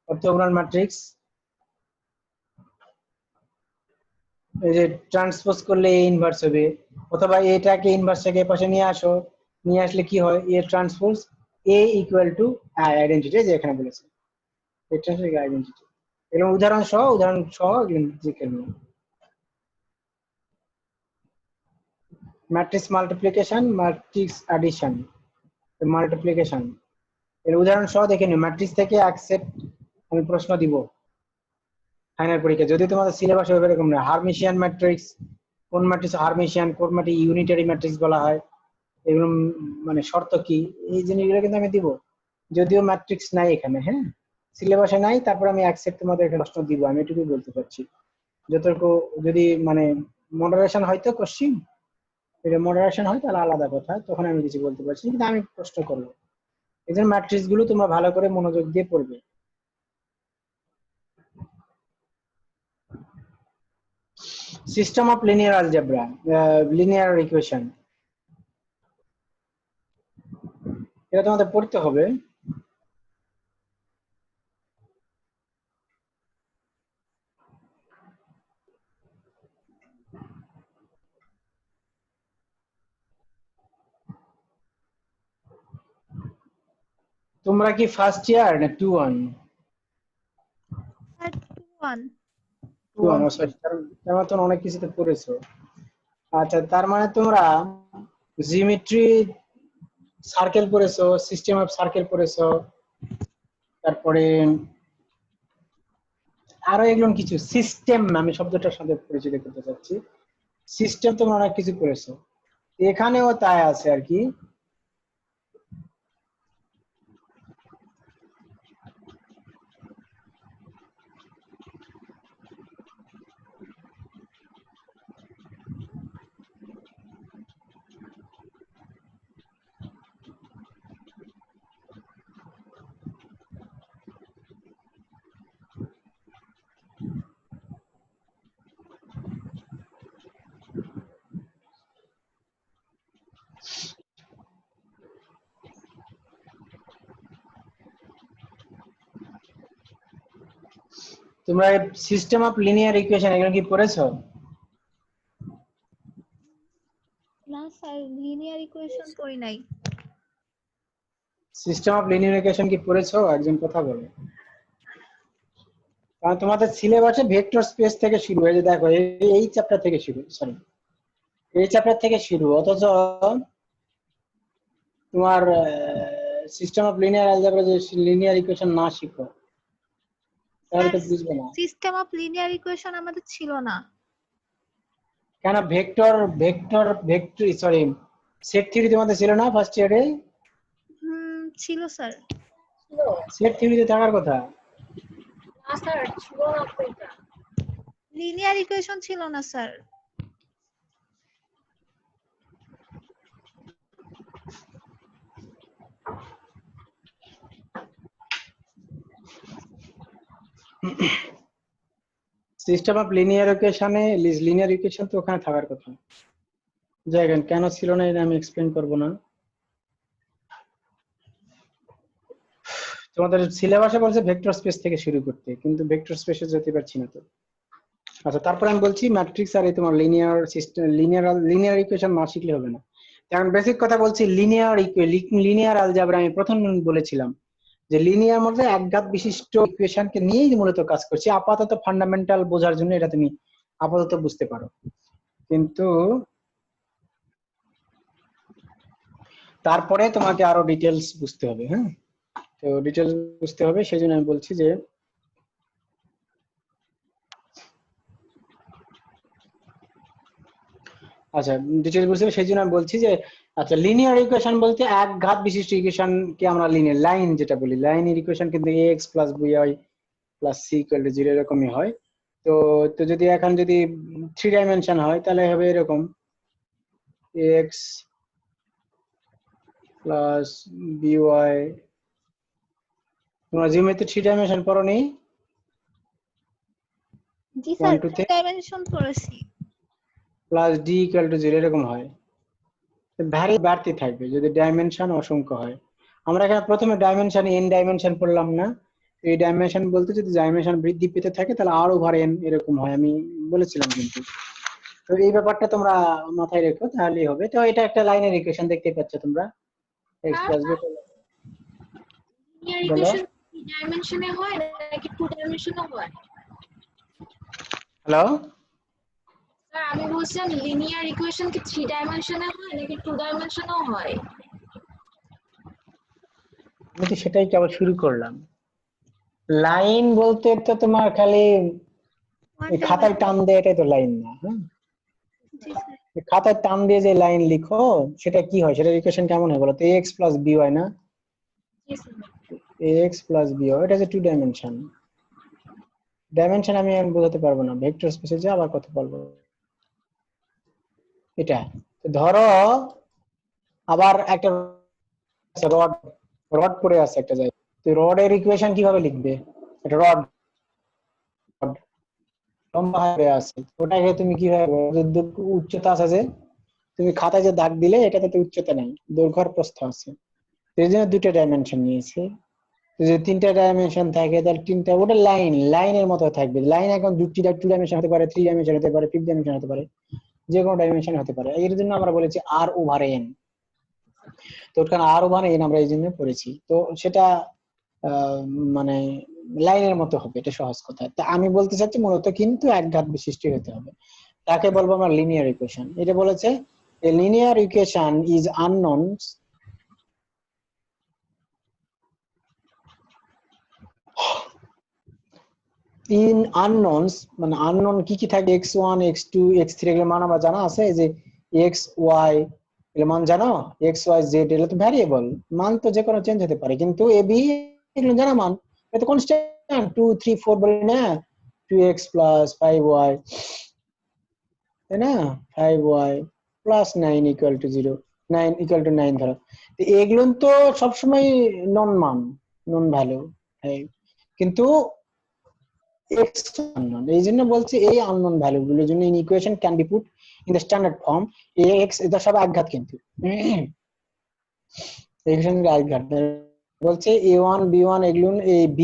অর্থোগোনাল ম্যাট্রিক্স, এই যে ট্রান্সপোজ করলে এ ইনভার্স হবে, অথবা এটাকে ইনভার্সটাকে পাশে নিয়ে আসো, নিয়ে আসলে কি হয়, এ transpose A equal to identity, যে এখানে বলেছে এটা হচ্ছে আইডেন্টিটি। এরকম উদাহরণ সহ জিজ্ঞেস করুন। Matrix multiplication, matrix addition, multiplication এর উদাহরণ সহ দেখে নিও। ম্যাট্রিক্স থেকে অ্যাকসেপ্ট আমি প্রশ্ন দিব ফাইনাল পরীক্ষা, যদি তোমাদের সিলেবাস হবে এরকম না। হারমিশিয়ান ম্যাট্রিক্স, কোন ম্যাট্রিক্স হারমিশিয়ান, কোন ম্যাট্রিক্স ইউনিটারি ম্যাট্রিক্স বলা হয়, এগুলো মানে শর্ত কি, এই জিনিসগুলো কিন্তু আমি দিব, যদিও ম্যাট্রিক্স নাই এখানে, হ্যাঁ সিলেবাসে নাই, তারপর আমি অ্যাকসেপ্ট তোমাদের একটা প্রশ্ন দিব, আমি এটুকুই বলতে পারছি। যতটুকু যদি মানে মডারেশন হয়তো কোশ্চিন, এটা মডারেশন হয় তাহলে আলাদা কথা, তখন আমি কিছু বলতে পারছি, কিন্তু আমি প্রশ্ন করবো। এই জন্য ম্যাট্রিক্স গুলো তোমরা ভালো করে মনোযোগ দিয়ে পড়বে। System of linear algebra, linear equation, এটা তোমাদের পড়তে হবে। তোমরা কি ফার্স্ট ইয়ার না 2-1? 2-1। 2-1, তার মানে অনেক কিছুতে পড়েছো। আচ্ছা, তার মানে তোমরা জিওমেট্রি সার্কেল পড়েছো, সিস্টেম অফ সার্কেল পড়েছো, তারপরে আরো এগুলো কিছু সিস্টেম, আমি শব্দটার সাথে পরিচিত করতে চাচ্ছি। সিস্টেম তোমরা অনেক কিছু করেছো, এখানেও তাই আছে আর কি। তোমরা সিস্টেম অফ লিনিয়ার ইকুয়েশন এগুলো কি পড়েছো? না স্যার, লিনিয়ার ইকুয়েশন পড়ি নাই। সিস্টেম অফ লিনিয়ার ইকুয়েশন কি পড়েছো? একজন কথা বলে। কারণ তোমাদের সিলেবাসে ভেক্টর স্পেস থেকে শুরু হয়ে, দেখো এই চ্যাপ্টার থেকে শুরু, সরি এই চ্যাপ্টার থেকে শুরু, অথচ তোমার সিস্টেম অফ লিনিয়ার অ্যালজেব্রা যে লিনিয়ার ইকুয়েশন না শিখো তাহলে তো বুঝবে না। সিস্টেম অফ লিনিয়ার ইকুয়েশন আমাদের ছিল না। কেন? Vector vector vector sorry set theory তোমাদের ছিল না ফার্স্ট ইয়ারে? ছিল স্যার। সেট থিওরিতে থাকার কথা। না স্যার, ছিল না তো এটা। লিনিয়ার ইকুয়েশন ছিল না স্যার। সিস্টেম অফ লিনিয়ার ইকুয়েশনে লিনিয়ার ইকুয়েশন তো ওখানে থাকার কথা। জায়গান কেন ছিল না এটা আমি এক্সপ্লেইন করব না। তোমাদের সিলেবাসে বলছে ভেক্টর স্পেস থেকে শুরু করতে, কিন্তু ভেক্টর স্পেসে যেতে পারছি না তো। আচ্ছা, তারপর আমি বলছি ম্যাট্রিক্স আর এই তোমার লিনিয়ার সিস্টেম, লিনিয়ার ইকুয়েশন না শিখলে হবে না। কারণ বেসিক কথা বলছি, লিনিয়ার অ্যালজেব্রা আমি প্রথম বলেছিলাম যে লিনিয়ার মধ্যে একঘাত বিশিষ্ট ইকুয়েশনকে নিয়েই মূলত কাজ করছি। আপাতত ফান্ডামেন্টাল বোঝার জন্য এটা তুমি আপাতত বুঝতে পারো, কিন্তু তারপরে তোমাকে আরো ডিটেলস বুঝতে হবে। হ্যাঁ, তো ডিটেলস বুঝতে হবে, সেই জন্য আমি বলছি যে আচ্ছা ডিটেলস বুঝতে হবে, সেই জন্য আমি বলছি যে আচ্ছা লিনিয়ার ইকুয়েশন বলতে এক ঘাত বিশিষ্ট ইকুয়েশন কে আমরা লিনিয়ার লাইন যেটা বলি, লাইনের ইকুয়েশন কিন্তু ax plus by plus c equal to 0 এরকমই হয়। তো তো যদি এখন যদি 3 ডাইমেনশন হয় তাহলে হবে এরকম ax প্লাস by, তোমরা জিওমেট্রি 3 ডাইমেনশন পড়োনি? জি স্যার, 1 2 3 ডাইমেনশন পড়েছি। প্লাস d ইকুয়াল টু 0 এরকম হয়। ভ্যারি বাড়তে থাকবে যদি ডাইমেনশন অসংখ্য হয়। আমরা এখানে প্রথমে ডাইমেনশন n ডাইমেনশন পড়লাম না, এই ডাইমেনশন বলতে যদি ডাইমেনশন বৃদ্ধি পেতে থাকে তাহলে r ওভার n এরকম হয়, আমি বলেছিলাম কিন্তু। তো এই ব্যাপারটা তোমরা মাথায় রেখো তাহলেই হবে। তো এটা একটা লাইনের ইকুয়েশন দেখতে পাচ্ছ তোমরা, x প্লাস b। লিনিয়ার বলো। ইকুয়েশন 3 ডাইমেনশনে হয় নাকি 2 ডাইমেনশনে হয়? হ্যালো, স্যার আমি বলছিলাম লিনিয়ার ইকুয়েশন কি 3 ডাইমেনশনে হয় নাকি 2 ডাইমেনশনেও হয়? আমি তো সেটাই কেবল শুরু করলাম। লাইন বলতে তো তোমার খালি এই খাতায় টান দেয়, এটাই তো লাইন না। হ্যাঁ, জি স্যার। খাতায় টান দিয়ে যে লাইন লিখো সেটা কি হয়, সেটা ইকুয়েশন কেমন হয় বলো তো? ax প্লাস by না? জি স্যার। ax প্লাস by, এটা যে 2 ডাইমেনশন। ডাইমেনশন আমি এখন বোঝাতে পারবো না, ভেক্টর স্পেসে যে আবার কথা বলবো। এটা তো ধরো আবার একটা রড, রড পড়ে আছে একটা জায়গায়, তো রডের ইকুয়েশন কিভাবে লিখবে? এটা রড লম্বা হয়ে আছে, ওটাকে তুমি কিভাবে উচ্চতা আছে যে তুমি খাতায় যে দাগ দিলে এটাতে তো উচ্চতা নেই, দৈর্ঘ্য আর প্রস্থ আছে, এই জন্য 2টা ডাইমেনশন নিয়েছে। যদি 3টা ডাইমেনশন থাকে তাহলে 3টা, ওটা লাইন, লাইনের মতো থাকবে। লাইন এখন 2 ডাইমেনশন হতে পারে, 3 ডাইমেনশন হতে পারে, 5 ডাইমেনশন হতে পারে, যে কোনো ডাইমেনশন হতে পারে। এর জন্য আমরা বলেছি r ওভার n। তো ওখানে r ওভার n আমরা এই জন্য পড়েছি, তো সেটা মানে লাইনের মতো হবে, এটা সহজ কথা। তা আমি বলতে চাচ্ছি মূলত কিন্তু একঘাত বিশিষ্ট হতে হবে, তাকে বলবো আমরা লিনিয়ার ইকুয়েশন। এটা বলেছে a linear equation is unknown in unknowns unknown আননোন কি কি থাকে x1 x2 x3 এগুলো মান আমরা জানা আছে যে x y এগুলো মান জানো x y z এগুলো তো ভ্যারিয়েবল মান তো যে কোনো চেঞ্জ হতে পারে কিন্তু a b এগুলো জানা মান এটা তো কনস্ট্যান্ট 2 3 4 বলি না 2x 5y তাই না 5y 9 = 0 9 = 9 ধরো তো এগুলো তো সবসময় নন মান নন ভ্যালু কিন্তু x unknown এই জন্য বলছি এই আননোন ভ্যালু গুলোর জন্য in equation can be put in the standard form x এটা সব আঘাত কিন্তু ইকুয়েশন এর আঘাত বলছে a1 b1 এগুলো a b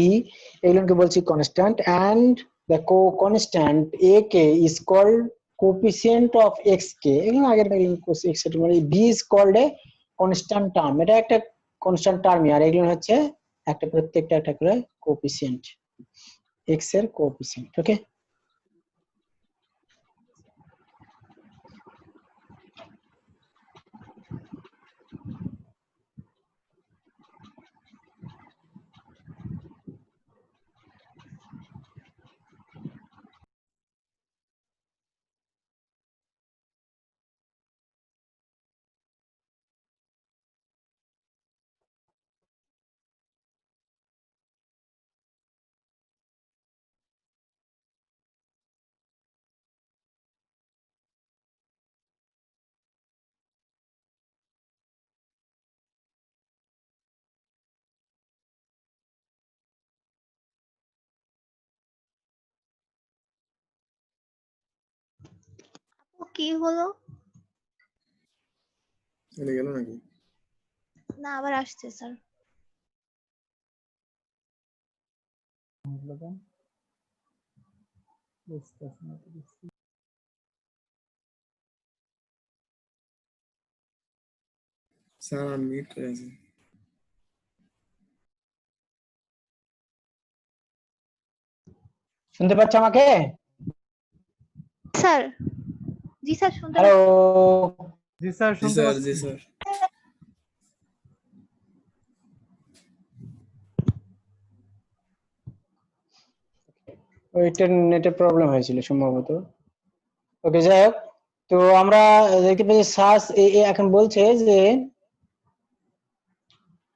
এগুলোকে বলছি constant and the constant a k is called coefficient of x k এগুলো আগের x এর মানে b is called a constant term এটা একটা কনস্ট্যান্ট টার্ম আর এগুলো হচ্ছে একটা প্রত্যেকটা একটা করে কোএফিসিয়েন্ট x এর কোএফিসিয়েন্ট ওকে আপু কি হলো? চলে গেল নাকি? না আবার আসছে স্যার। স্যার আনমিউট হয়ে আছে। শুনতে পাচ্ছ আমাকে স্যার জি স্যার শুনতে হ্যালো জি স্যার, জি শুনতে স্যার, পাচ্ছি। জি স্যার। ওইটার নেটের প্রবলেম হয়েছিল সম্ভবত ওকে যাই হোক তো আমরা দেখতে পাচ্ছি সার্চ এখন বলছে যে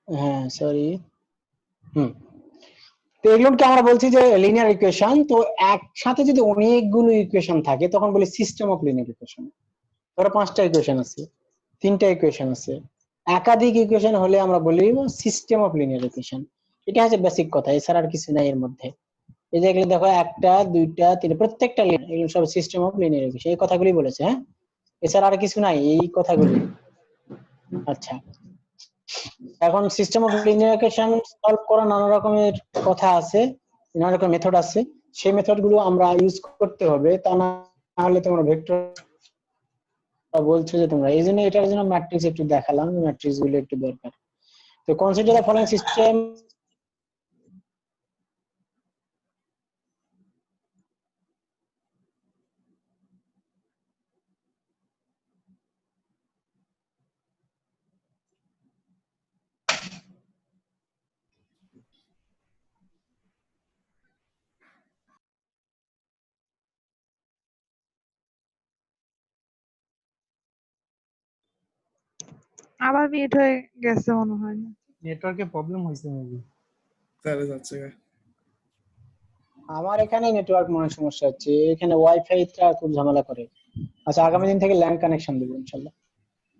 হ্যাঁ সরি তো এগুলোকে আমরা বলছি যে লিনিয়ার ইকুয়েশন তো একসাথে যদি অনেকগুলো ইকুয়েশন থাকে তখন বলি সিস্টেম অফ লিনিয়ার ইকুয়েশন ধরো 5টা ইকুয়েশন আছে 3টা ইকুয়েশন আছে একাধিক ইকুয়েশন হলে আমরা বলি সিস্টেম অফ লিনিয়ার ইকুয়েশন এটা হচ্ছে বেসিক কথা এছাড়া আর কিছু নাই এর মধ্যে এই যে এগুলো দেখো 1টা 2টা 3টা প্রত্যেকটা এগুলো সব সিস্টেম অফ লিনিয়ার ইকুয়েশন এই কথাগুলি বলেছে হ্যাঁ এছাড়া আর কিছু নাই এই কথাগুলি আচ্ছা এখন system of linear equation solve করা নানা রকমের কথা আছে নানা রকম মেথড আছে সেই মেথড গুলো আমরা ইউজ করতে হবে তা না হলে তোমরা ভেক্টর বলছো যে তোমরা এইজন্য এটার জন্য ম্যাট্রিক্স একটু দেখালাম ম্যাট্রিক্স গুলো একটু দরকার তো কনসিডার দ্য ফলোইং সিস্টেম আবার মিউট হয়ে গেছে মনে হয় না নেটওয়ার্কে প্রবলেম হয়েছে মেবি। তাহলে যাচ্ছে গা। আমার এখানে নেটওয়ার্ক মনে সমস্যা হচ্ছে এখানে ওয়াইফাইটা খুব ঝামেলা করে আচ্ছা আগামী দিন থেকে ল্যান্ড কানেকশন দেব ইনশাআল্লাহ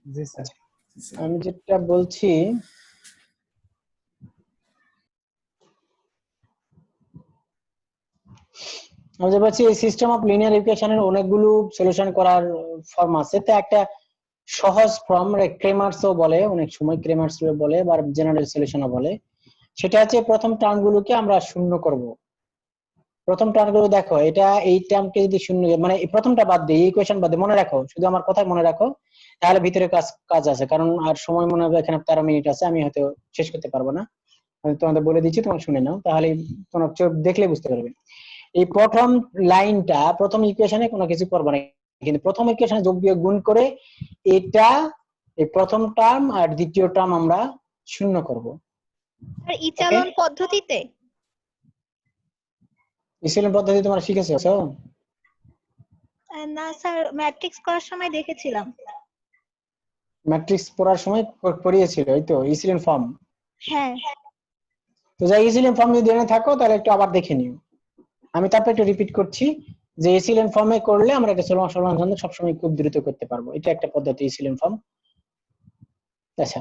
জি স্যার। জি স্যার। আমি যেটা বলছি আমি যে বলছি এই সিস্টেম অফ লিনিয়ার ইকুয়েশনের অনেকগুলো সলিউশন করার ফর্ম আছে তো একটা সহজ ফর্ম ক্রেমার্সও বলে অনেক সময় ক্রেমার্স বলে বা জেনারেল সলিউশনও বলে সেটা হচ্ছে প্রথম টার্মগুলোকে আমরা শূন্য করব প্রথম টার্মগুলো দেখো এটা এই টার্মকে যদি শূন্য মানে এই প্রথমটা বাদ দিয়ে এই ইকুয়েশন বাদ দিয়ে মনে রাখো শুধু আমার কথা মনে রাখো তাহলে ভিতরে কাজ আছে কারণ আর সময় মনে হবে এখানে 13 মিনিট আছে আমি হয়তো শেষ করতে পারবো না আমি তোমাদের বলে দিচ্ছি তোমরা শুনে নাও তাহলে তোমরা দেখলে বুঝতে পারবে এই প্রথম লাইনটা প্রথম ইকুয়েশনে কোনো কিছু করবে না কিন্তু প্রথম ইকুয়েশনে যোগ বিয়োগ গুণ করে এটা এই প্রথম টার্ম আর দ্বিতীয় টার্ম আমরা শূন্য করব আর ইচালন পদ্ধতিতে ইসিএল পদ্ধতি তোমরা শিখেছো? না স্যার, ম্যাট্রিক্স করার সময় দেখেছিলাম। ম্যাট্রিক্স পড়ার সময় পড়িয়েছিল, এই তো ইসিএল ফর্ম। হ্যাঁ। তো যাই ইসিএল ফর্ম যদি জেনে থাকো তাহলে একটু আবার দেখে নিও। আমি তারপর একটু রিপিট করছি যে ইসিএল ফর্মে করলে আমরা এটা সমাধান সবসময় খুব দ্রুত করতে পারবো। এটা একটা পদ্ধতি ইসিএল ফর্ম। আচ্ছা,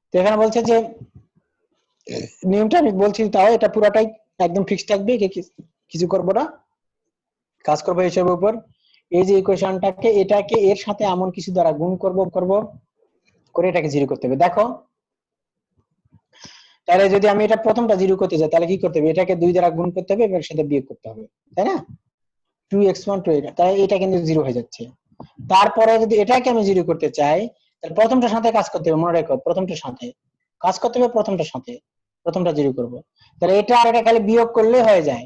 তো এখানে বলছে যে নিয়মটা আমি বলছি, তাও এটা পুরোটাই একদম ফিক্স থাকবে, কিছু করবো না, কাজ করবো হিসেবের উপর। এই যে ইকুয়েশনটাকে এটাকে এর সাথে এমন কিছু দ্বারা গুণ করব করে এটাকে জিরো করতে হবে। দেখো তাহলে যদি আমি এটা প্রথমটা জিরো করতে যাই তাহলে কি করতে হবে, এটাকে 2 দ্বারা গুণ করতে হবে, এর সাথে বিয়োগ করতে হবে, তাই না? 2x1 2 তাই এটা কিন্তু জিরো হয়ে যাচ্ছে। তারপরে যদি এটাকে আমি জিরো করতে চাই তাহলে প্রথমটার সাথে কাজ করতে হবে, মনে রাখো প্রথমটার সাথে কাজ করতে হবে, প্রথমটা জিরো করব। তাহলে এটা আর এটা খালি বিয়োগ করলে হয়ে যায়,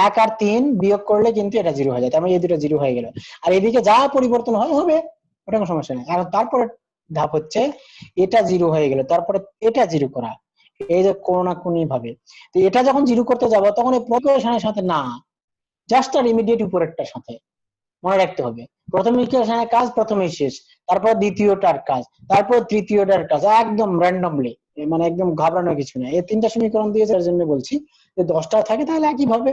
1 আর 3 বিয়োগ করলে কিন্তু এটা জিরো হয়ে যায়। তার মানে এই দুটো জিরো হয়ে গেল। আর এদিকে যা পরিবর্তন হবে ওটা কোনো সমস্যা নেই। আর তারপরে ধাপ হচ্ছে এটা জিরো হয়ে গেল, তারপরে এটা জিরো করা, এই যে কোনি ভাবে। তো এটা যখন জিরো করতে যাব তখন এই প্রোগ্রেশনের সাথে না, জাস্ট আর ইমিডিয়েট উপরেরটার সাথে মনে রাখতে হবে। প্রথম ইকুয়েশনের কাজ প্রথমেই শেষ, তারপর দ্বিতীয়টার কাজ, তারপর তৃতীয়টার কাজ, একদম র্যান্ডমলি, মানে একদম ঘাবড়ানোর কিছু না। এই 3টা সমীকরণ দিয়েছে এর জন্য বলছি যে 10টা থাকে তাহলে একই ভাবে।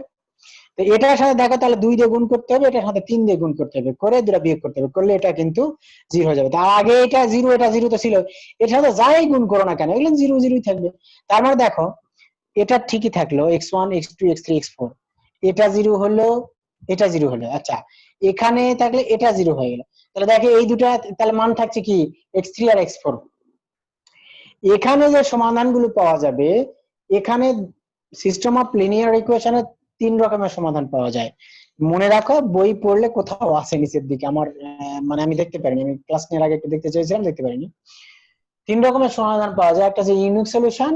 তো এটার সাথে দেখো তাহলে 2 দিয়ে গুণ করতে হবে, এটার সাথে 3 দিয়ে গুণ করতে হবে, করে 2টা বিয়োগ করতে হবে, করলে এটা কিন্তু জিরো হয়ে যাবে। তার আগে এটা জিরো তো ছিল, এর সাথে যাই গুণ করো না কেন এগুলো জিরোই থাকবে। তার মানে দেখো এটা ঠিকই থাকলো, x1 x2 x3 x4, এটা জিরো হলো, এটা জিরো হলো। আচ্ছা, এখানে থাকলে এটা জিরো হয়ে গেল। তাহলে দেখো এই দুটো তাহলে মান থাকছে কি x3 আর x4। এখানে যে সমাধানগুলো পাওয়া যাবে, এখানে সিস্টেম অফ লিনিয়ার ইকুয়েশনের 3 রকমের সমাধান পাওয়া যায়। মনে রাখো বই পড়লে কোথাও আছে নিচের দিকে, আমার মানে আমি দেখতে পারিনি, আমি ক্লাস নেওয়ার আগে একটু দেখতে চেয়েছিলাম, দেখতে পারিনি। 3 রকমের সমাধান পাওয়া যায়, একটা হচ্ছে ইউনিক সলিউশন,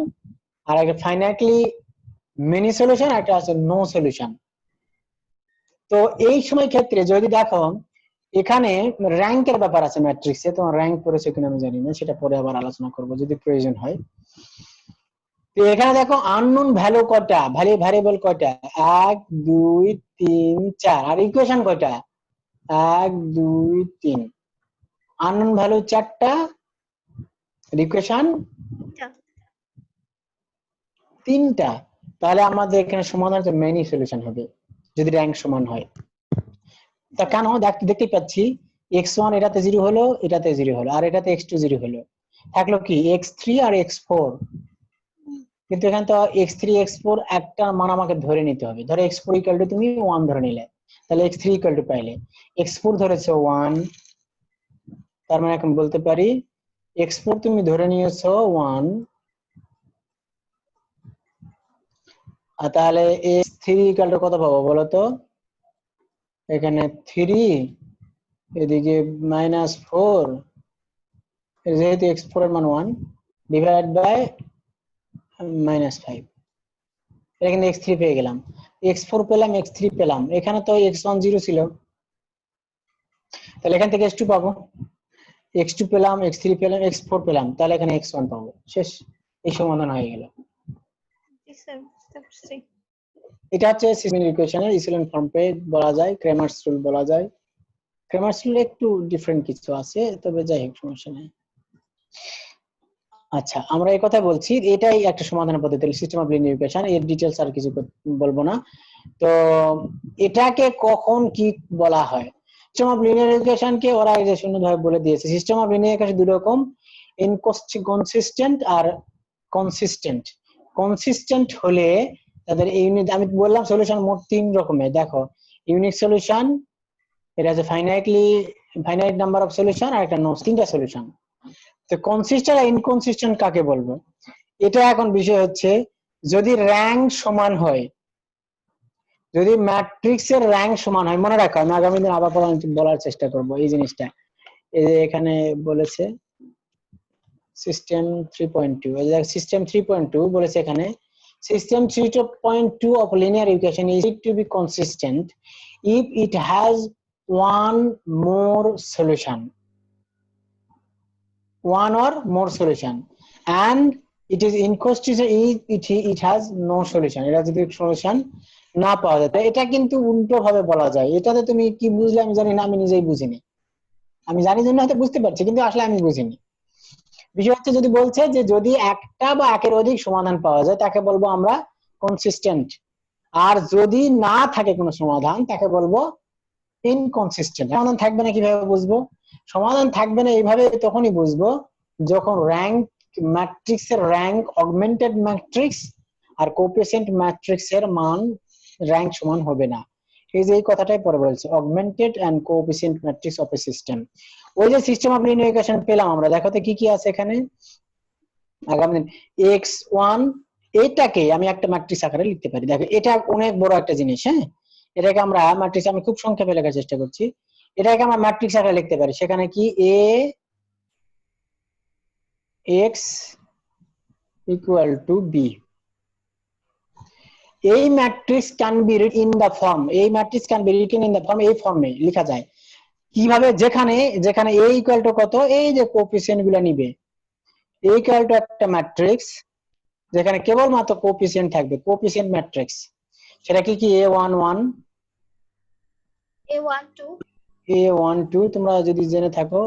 আর একটা ফাইনাইটলি মেনি সলিউশন, আর একটা আছে নো সলিউশন। তো এই সময় ক্ষেত্রে যদি দেখো এখানে র্যাঙ্কের ব্যাপার আছে ম্যাট্রিক্সে, তোমার র্যাঙ্ক পড়েছে কিনা আমি জানি না, সেটা পরে আবার আলোচনা করব যদি প্রয়োজন হয়। তো এখানে দেখো আননোন ভ্যালু কয়টা, ভ্যারিয়েবল কয়টা, 1 2 3 4, আর ইকুয়েশন কয়টা 1 2 3, আননোন ভ্যালু 4টা, ইকুয়েশন 3টা। তাহলে আমাদের এখানে সমাধান হচ্ছে মেনি সলিউশন হবে যদি র্যাঙ্ক সমান হয়। তা কেন দেখতে পাচ্ছি x1 এটাতে 0 হলো, এটাতে 0 হলো, আর এটাতে x2 0 হলো, থাকলো কি x3 আর x4। কিন্তু এখানে তো x3 x4 একটা মান আমাকে ধরে নিতে হবে। ধরো x4 ইকুয়াল টু তুমি 1 ধরে নিলে, তাহলে x3 ইকুয়াল টু পাইলে, x4 ধরেছো 1, তার মানে এখন বলতে পারি x4 তুমি ধরে নিয়েছো 1, আর তাহলে x3 ইকুয়াল টু কত পাবো বলো তো, এখানে 3, এদিকে -4, যেহেতু x4 এর মান 1 ডিভাইড বাই -5, এখানে x3 পেয়ে গেলাম, x4 পেলাম, x3 পেলাম, এখানে তো x1 0 ছিল, তাহলে এখান থেকে x2 পাবো, x2 পেলাম, x3 পেলাম, x4 পেলাম, তাহলে এখানে x1 পাবো। শেষ, এই সমাধান হয়ে গেল। এটা হচ্ছে সিস্টেম ইকুয়েশনের ইসিএল ফর্ম পে বলা যায়, ক্রেমারস রুল বলা যায়। ক্রেমারস রুল একটু ডিফারেন্ট কিছু আছে, তবে যাই হোক সমস্যা নেই। আচ্ছা, আমরা এই কথা বলছি, এটাই একটা সমাধান পদ্ধতি সিস্টেম অফ লিনিয়ার ইকুয়েশন, এর ডিটেইলস আর কিছু বলবো না। তো এটাকে কখন কি বলা হয়, সিস্টেম অফ লিনিয়ার ইকুয়েশন কে ওরা এই যে শূন্যভাবে বলে দিয়েছে, সিস্টেম অফ লিনিয়ার ইকুয়েশন দুই রকম, ইনকনসিস্টেন্ট আর কনসিস্টেন্ট। কনসিস্টেন্ট হলে তাদের ইউনিট, আমি বললাম সলিউশন মোট 3 রকমের। দেখো ইউনিক সলিউশন, এটা আছে ফাইনাইট নাম্বার অফ সলিউশন, আর একটা নোস, 3টা সলিউশন। তো কনসিস্টেন্ট আর ইনকনসিস্টেন্ট কাকে বলবো, এটা এখন বিষয় হচ্ছে যদি র্যাঙ্ক সমান হয়, যদি ম্যাট্রিক্সের র্যাঙ্ক সমান হয়। মনে রাখো আমি আগামী দিন আবার বলার চেষ্টা করব এই জিনিসটা। এই যে এখানে বলেছে সিস্টেম 3.2, এই যে সিস্টেম 3.2 বলেছে এখানে, system 3.2 of linear equation is to be consistent if it has one or more solution, and it is inconsistent if it has no solution. এটা যদি সলিউশন না পাওয়া যায়। তো এটা কিন্তু উল্টো ভাবে বলা যায়। এটাতে তুমি কি বুঝলে আমি জানি না, আমি নিজেই বুঝিনি। আমি জানি জন্য হয়তো বুঝতে পারছি, কিন্তু আসলে আমি বুঝিনি। বিষয় হচ্ছে যদি বলছে যে যদি একটা বা একের অধিক সমাধান পাওয়া যায় তাকে বলবো আমরা কনসিস্টেন্ট, আর যদি না থাকে কোনো সমাধান তাকে বলবো ইনকনসিস্টেন্ট। সমাধান থাকবে না কিভাবে বুঝবো? সমাধান থাকবে না এইভাবে তখনই বুঝবো যখন র্যাঙ্ক ম্যাট্রিক্স এর র্যাঙ্ক অগমেন্টেড ম্যাট্রিক্স আর কোএফিসিয়েন্ট ম্যাট্রিক্স এর মান র্যাঙ্ক সমান হবে না। এই যে এই কথাটাই পরে বলছে, augmented and coefficient matrix of a system. ওই যে সিস্টেম অফ লিনিয়ার ইকুয়েশন পেলাম আমরা, দেখো তো কি কি আছে এখানে। আগামী x1 এটাকে আমি একটা ম্যাট্রিক্স আকারে লিখতে পারি। দেখো এটা অনেক বড় একটা জিনিস, হ্যাঁ। এটাকে আমরা ম্যাট্রিক্স, আমি খুব সংক্ষেপে লেখার চেষ্টা করছি। এটাকে আমরা ম্যাট্রিক্স আকারে লিখতে পারি। সেখানে কি a x equal to b। এই matrix can be written in the form, এই matrix can be written in the form, এই ফর্মে লেখা যায় কিভাবে? যেখানে যেখানে a ইকুয়াল টু কত, এই যে কোএফিসিয়েন্ট গুলো নিবে, a ইকুয়াল টু একটা ম্যাট্রিক্স যেখানে কেবলমাত্র কোএফিসিয়েন্ট থাকবে, কোএফিসিয়েন্ট ম্যাট্রিক্স। সেটা কি কি a11 A12 a12, তোমরা যদি জেনে থাকো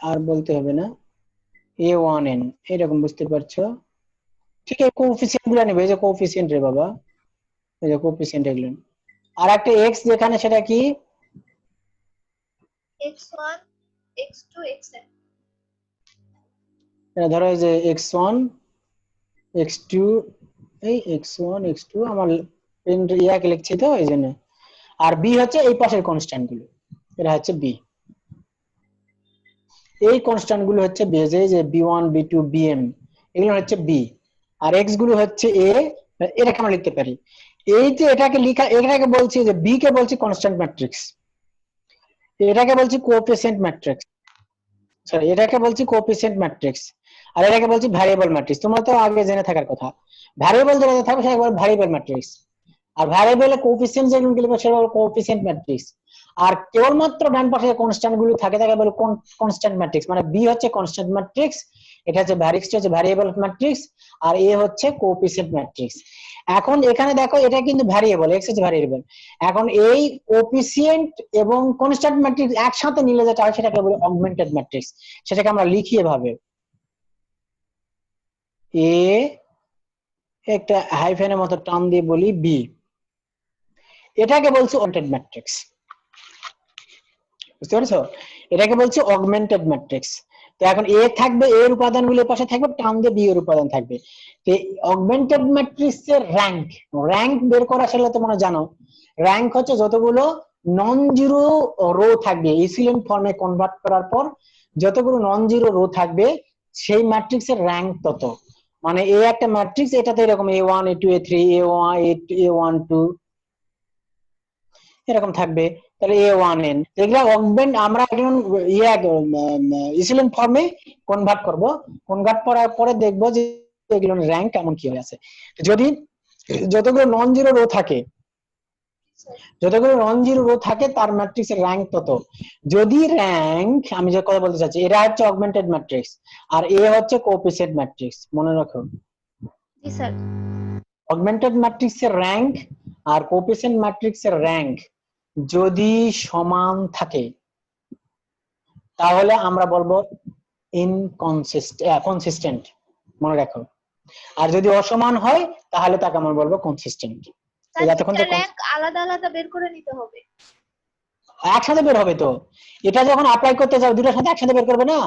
আর বলতে হবে না, a1n, এরকম বুঝতে পারছো? ঠিক আছে, কোএফিসিয়েন্ট গুলো নেবে, এই যে কোএফিসিয়েন্ট রে বাবা, এই যে কোএফিসিয়েন্ট এগুলো। আর একটা x যেখানে, সেটা কি x1 x2 xn। ধরো এই যে x1 x2, এই x1 x2 আমার পেন ইয়াকে লিখছি তো এই জন্য। আর b হচ্ছে এই পাশের কনস্ট্যান্ট গুলো, এটা হচ্ছে b। এই কনস্ট্যান্ট গুলো হচ্ছে b, যে b1 b2 bm, এগুলো হচ্ছে b। আর x গুলো হচ্ছে a, এটাকে আমরা লিখতে পারি। এই যে এটাকে লেখা, এটাকে বলছি যে b কে বলছি কনস্ট্যান্ট ম্যাট্রিক্স, এটাকে বলছি কোএফিসিয়েন্ট ম্যাট্রিক্স, সরি এটাকে বলছি কোএফিসিয়েন্ট ম্যাট্রিক্স, আর এটাকে বলছি ভ্যারিয়েবল ম্যাট্রিক্স। তোমরা তো আগে জেনে থাকার কথা, ভ্যারিয়েবল যেটা থাকবে সেটা বলে ভ্যারিয়েবল ম্যাট্রিক্স, আর ভ্যারিয়েবলের কোএফিসিয়েন্ট যেগুলো লিখবে সেটা বলে কোএফিসিয়েন্ট ম্যাট্রিক্স। আর কেবলমাত্র ডান পাশে কনস্ট্যান্ট গুলো থাকে তাকে বলে কনস্ট্যান্ট ম্যাট্রিক্স। মানে বি হচ্ছে কনস্ট্যান্ট ম্যাট্রিক্স, এটা হচ্ছে ভ্যারিক্সটা হচ্ছে ভ্যারিয়েবল ম্যাট্রিক্স, আর এ হচ্ছে কোএফিসিয়েন্ট ম্যাট্রিক্স। এখন এখানে দেখো এটা কিন্তু ভ্যারিয়েবল, এক্স হচ্ছে ভ্যারিয়েবল। এখন এই কোএফিসিয়েন্ট এবং কনস্ট্যান্ট ম্যাট্রিক্স একসাথে নিলে যেটা হয় সেটাকে বলে অগমেন্টেড ম্যাট্রিক্স। সেটাকে আমরা লিখি এভাবে, এ একটা হাইফেনের মতো টান দিয়ে বলি বি, এটাকে বলছি অগমেন্টেড ম্যাট্রিক্স। বুঝতে পারছো? এটাকে বলছি অগমেন্টেড ম্যাট্রিক্স। তো এখন এ থাকবে, এর উপাদানগুলোর পাশে থাকবে, টান দিয়ে বি এর উপাদান থাকবে। তো অগমেন্টেড ম্যাট্রিক্স এর র্যাঙ্ক, র্যাঙ্ক বের করা আসলে তোমরা জানো, র্যাঙ্ক হচ্ছে যতগুলো নন জিরো রো থাকবে ইসিলেন ফর্মে কনভার্ট করার পর যতগুলো নন জিরো রো থাকবে সেই ম্যাট্রিক্স এর র্যাঙ্ক তত। মানে এ একটা ম্যাট্রিক্স, এটাতে এরকম a1 a2 a3 a1 a12 এরকম থাকবে, তাহলে a1n। এগুলা অগমেন্ট আমরা এখন ইসিলেন ফর্মে কনভার্ট করব, কনভার্ট করার পরে দেখবো যে এগুলোর র্যাঙ্ক কেমন কি হয়ে আছে। যদি যতগুলো নন জিরো রো থাকে, যতগুলো নন জিরো রো থাকে তার ম্যাট্রিক্সের র্যাঙ্ক তত। যদি র্যাঙ্ক, আমি যে কথা বলতে চাচ্ছি, এটা হচ্ছে অগমেন্টেড ম্যাট্রিক্স আর এ হচ্ছে কোএফিসিয়েন্ট ম্যাট্রিক্স, মনে রাখো। জি স্যার। অগমেন্টেড ম্যাট্রিক্সের র্যাঙ্ক আর কোএফিসিয়েন্ট ম্যাট্রিক্সের র্যাঙ্ক যদি সমান থাকে তাহলে আমরা বলবো কনসিস্টেন্ট, মনে রাখো। আর যদি অসমান হয় তাহলে তাকে আমরা বলবো কনসিস্টেন্ট। যতক্ষণ তো র্যাঙ্ক আলাদা আলাদা বের করে নিতে হবে, একসাথে বের হবে। তো এটা যখন অ্যাপ্লাই করতে যাও দুটোর সাথে একসাথে বের করবে না,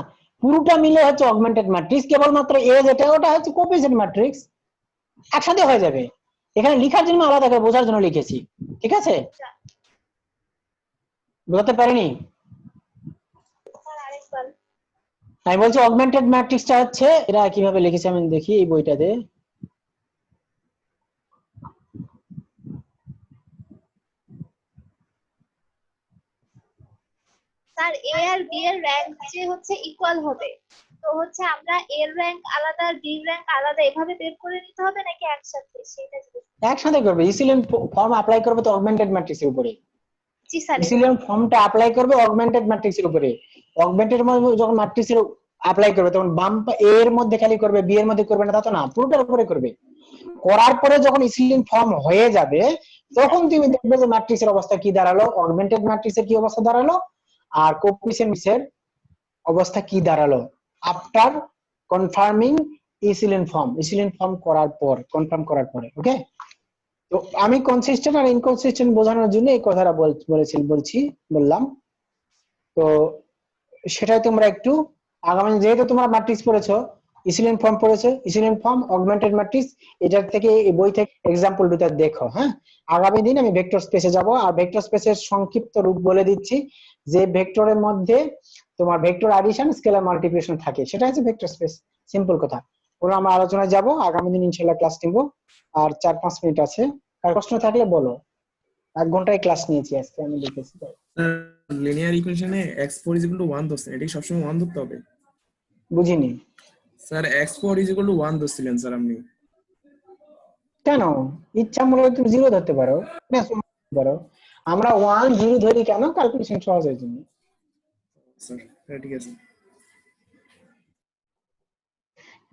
পুরোটা মিলে হচ্ছে অগমেন্টেড ম্যাট্রিক্স, কেবলমাত্র এ যেটা ওটা হচ্ছে কোএফিসিয়েন্ট ম্যাট্রিক্স, একসাথে হয়ে যাবে। এখানে লেখার জন্য আলাদা করে বোঝার জন্য লিখেছি, ঠিক আছে? বুঝতে পারিনি? আরেকবার আমি বলছি অগমেন্টেড ম্যাট্রিক্সটা হচ্ছে, এরা কিভাবে লিখেছে আমি দেখি এই বইটাতে। স্যার এ আর বি এর র্যাঙ্ক যে হচ্ছে ইকুয়াল হবে, তো হচ্ছে আমরা এর র্যাঙ্ক আলাদা বি এর র্যাঙ্ক আলাদা এভাবে বের করে নিতে হবে নাকি একসাথে, সেটা একসাথে করবে। ইসিলেন ফর্ম অ্যাপ্লাই করবে তো অগমেন্টেড ম্যাট্রিক্সের উপরে, জি স্যার। ইসিলেন ফর্মটা অ্যাপ্লাই করবে অগমেন্টেড ম্যাট্রিক্সের উপরে। অগমেন্টেড মধ্যে যখন ম্যাট্রিক্সের অ্যাপ্লাই করবে তখন বাম এ এর মধ্যে খালি করবে, বি এর মধ্যে করবে না, তা তো না, পুরোটার উপরে করবে। করার পরে যখন ইসিলেন ফর্ম হয়ে যাবে তখন তুমি দেখবে যে ম্যাট্রিক্সের অবস্থা কি দাঁড়ালো, অগমেন্টেড ম্যাট্রিক্সের কি অবস্থা দাঁড়ালো, আর কোএফিসিয়েন্টসের অবস্থা কি দাঁড়ালো আফটার কনফার্মিং ইসিলিন ফর্ম করার পর, কনফার্ম করার পরে। ওকে, তো আমি কনসিস্টেন্ট আর ইনকনসিস্টেন্ট বোঝানোর জন্য এই কথাটা বললাম। তো সেটাই তোমরা একটু আগামী, যেহেতু তোমরা ম্যাট্রিক্স পড়েছো, ইসিলিন ফর্ম পড়েছো, ইসিলিন ফর্ম, অগমেন্টেড ম্যাট্রিক্স, এটার থেকে এই বই থেকে এক্সাম্পল দুটো দেখো। হ্যাঁ, আগামী দিন আমি ভেক্টর স্পেসে যাব, আর ভেক্টর স্পেসের সংক্ষিপ্ত রূপ বলে দিচ্ছি, যে ভেক্টরের মধ্যে তোমার ভেক্টর অ্যাডিশন, স্কেলার মাল্টিপ্লিকেশন থাকে, সেটা হচ্ছে ভেক্টর স্পেস। সিম্পল কথা, ওরা আমরা আলোচনায় যাব আগামী দিন ইনশাআল্লাহ, ক্লাস নিব। আর 4-5 মিনিট আছে, আর প্রশ্ন থাকলে বলো। 1 ঘন্টায় ক্লাস নিয়েছি আজকে, আমি দেখেছি। লিনিয়ার ইকুয়েশনে x4 1 ধরছেন, এটা কি সবসময় 1 ধরতে হবে? বুঝিনি স্যার x4 1 ধরছিলেন স্যার আপনি। কেন, ইচ্ছা মনে হলে তুমি 0 ধরতে পারো, না পারো। আমরা 1 0 ধরি কেন? ক্যালকুলেশন সহজের জন্য। স্যার এটা ঠিক আছে।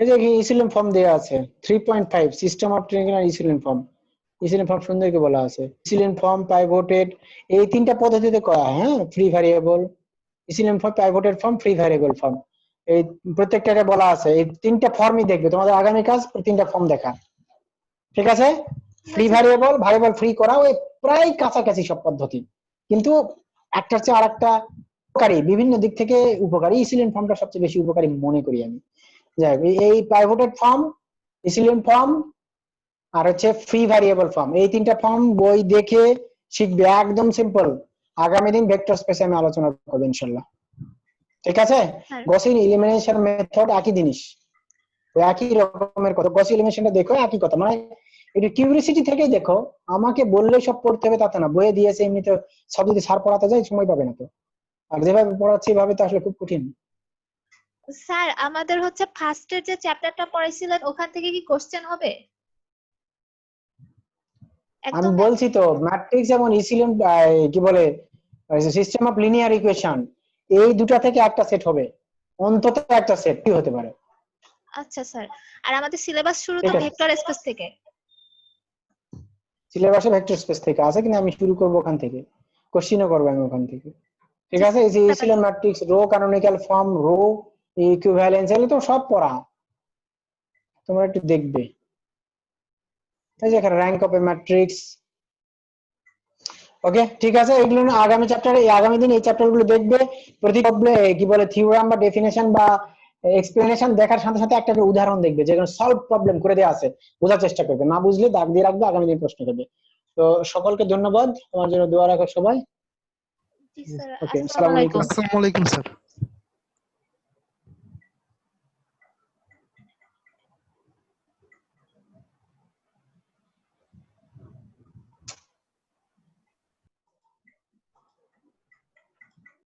এই যে ইসিলিন ফর্ম দেয়া আছে 3.5 system of triangular echelon form. Echelon form সুন্দরকে বলা আছে ইসিলিন ফর্ম, পাইভটেড, এই তিনটা পদ্ধতিতে করা হয়। হ্যাঁ, free variable echelon form, pivoted form, free variable form, এই প্রত্যেকটাকে বলা আছে। এই তিনটা ফর্মই দেখবে তোমাদের আগামী কাজ, তিনটা ফর্ম দেখা। ঠিক আছে, ফ্রি ভ্যারিয়েবল, ভ্যারিয়েবল ফ্রি করা, ওই প্রায় কাছাকাছি সব পদ্ধতি, কিন্তু একটার চেয়ে আরেকটা উপকারী, বিভিন্ন দিক থেকে উপকারী। ইসিলিন ফর্মটা সবচেয়ে বেশি উপকারী মনে করি আমি। যাই হোক, এই পাইভটেড ফর্ম, ইসিলিন ফর্ম, আর হচ্ছে ফ্রি ভ্যারিয়েবল ফর্ম, এই তিনটা ফর্ম বই দেখে শিখবে, একদম সিম্পল। আগামী দিন ভেক্টর স্পেসে আমি আলোচনা করব ইনশাআল্লাহ। ঠিক আছে, গসিয়ান এলিমিনেশন মেথড একই জিনিস, ওই একই রকমের কথা। গসিয়ান এলিমিনেশনটা দেখো, একই কথা, মানে এটা কিউরিওসিটি থেকেই দেখো। আমাকে বললে সব পড়তে হবে তা না, বইয়ে দিয়েছে এমনিতে সব, যদি স্যার পড়াতে যায় সময় পাবে না তো, আর যেভাবে পড়াচ্ছে এভাবে তো আসলে খুব কঠিন। স্যার আমাদের হচ্ছে ফার্স্টের যে চ্যাপ্টারটা পড়াইছিলেন ওখান থেকে কি কোশ্চেন হবে? আমি একদম বলছি তো, ম্যাট্রিক্স এবং ইসিলিন কি বলে সিস্টেম অফ লিনিয়ার ইকুয়েশন, এই দুটো থেকে একটা সেট হবে, অন্তত একটা সেট কি হতে পারে। আচ্ছা স্যার, আর আমাদের সিলেবাস শুরু তো ঠিক আছে, ভেক্টর স্পেস থেকে। সিলেবাসে ভেক্টর স্পেস থেকে আছে, কিন্তু আমি শুরু করব ওখান থেকে, কোশ্চেনও করব আমি ওখান থেকে। ঠিক আছে, এই যে echelon matrix, row canonical form, row equivalence, এগুলো তো সব পড়া, তোমরা একটু দেখবে। এই যে এখানে র্যাঙ্ক অফ এ ম্যাট্রিক্স। ওকে, ঠিক আছে, এগুলো আগামী চ্যাপ্টারে, আগামী দিন এই চ্যাপ্টার গুলো দেখবে। প্রতি কি বলে থিওরাম বা ডেফিনেশন বা এক্সপ্লেনেশন দেখার সাথে সাথে একটা করে উদাহরণ দেখবে, যেখানে সলভ প্রবলেম করে দেওয়া আছে, বোঝার চেষ্টা করবে, না বুঝলে দাগ দিয়ে রাখবে, আগামী দিন প্রশ্ন করবে। তো সকলকে ধন্যবাদ, তোমার জন্য দোয়া রাখো সবাই। জি স্যার, ওকে, আসসালামু আলাইকুম। আসসালামু আলাইকুম স্যার।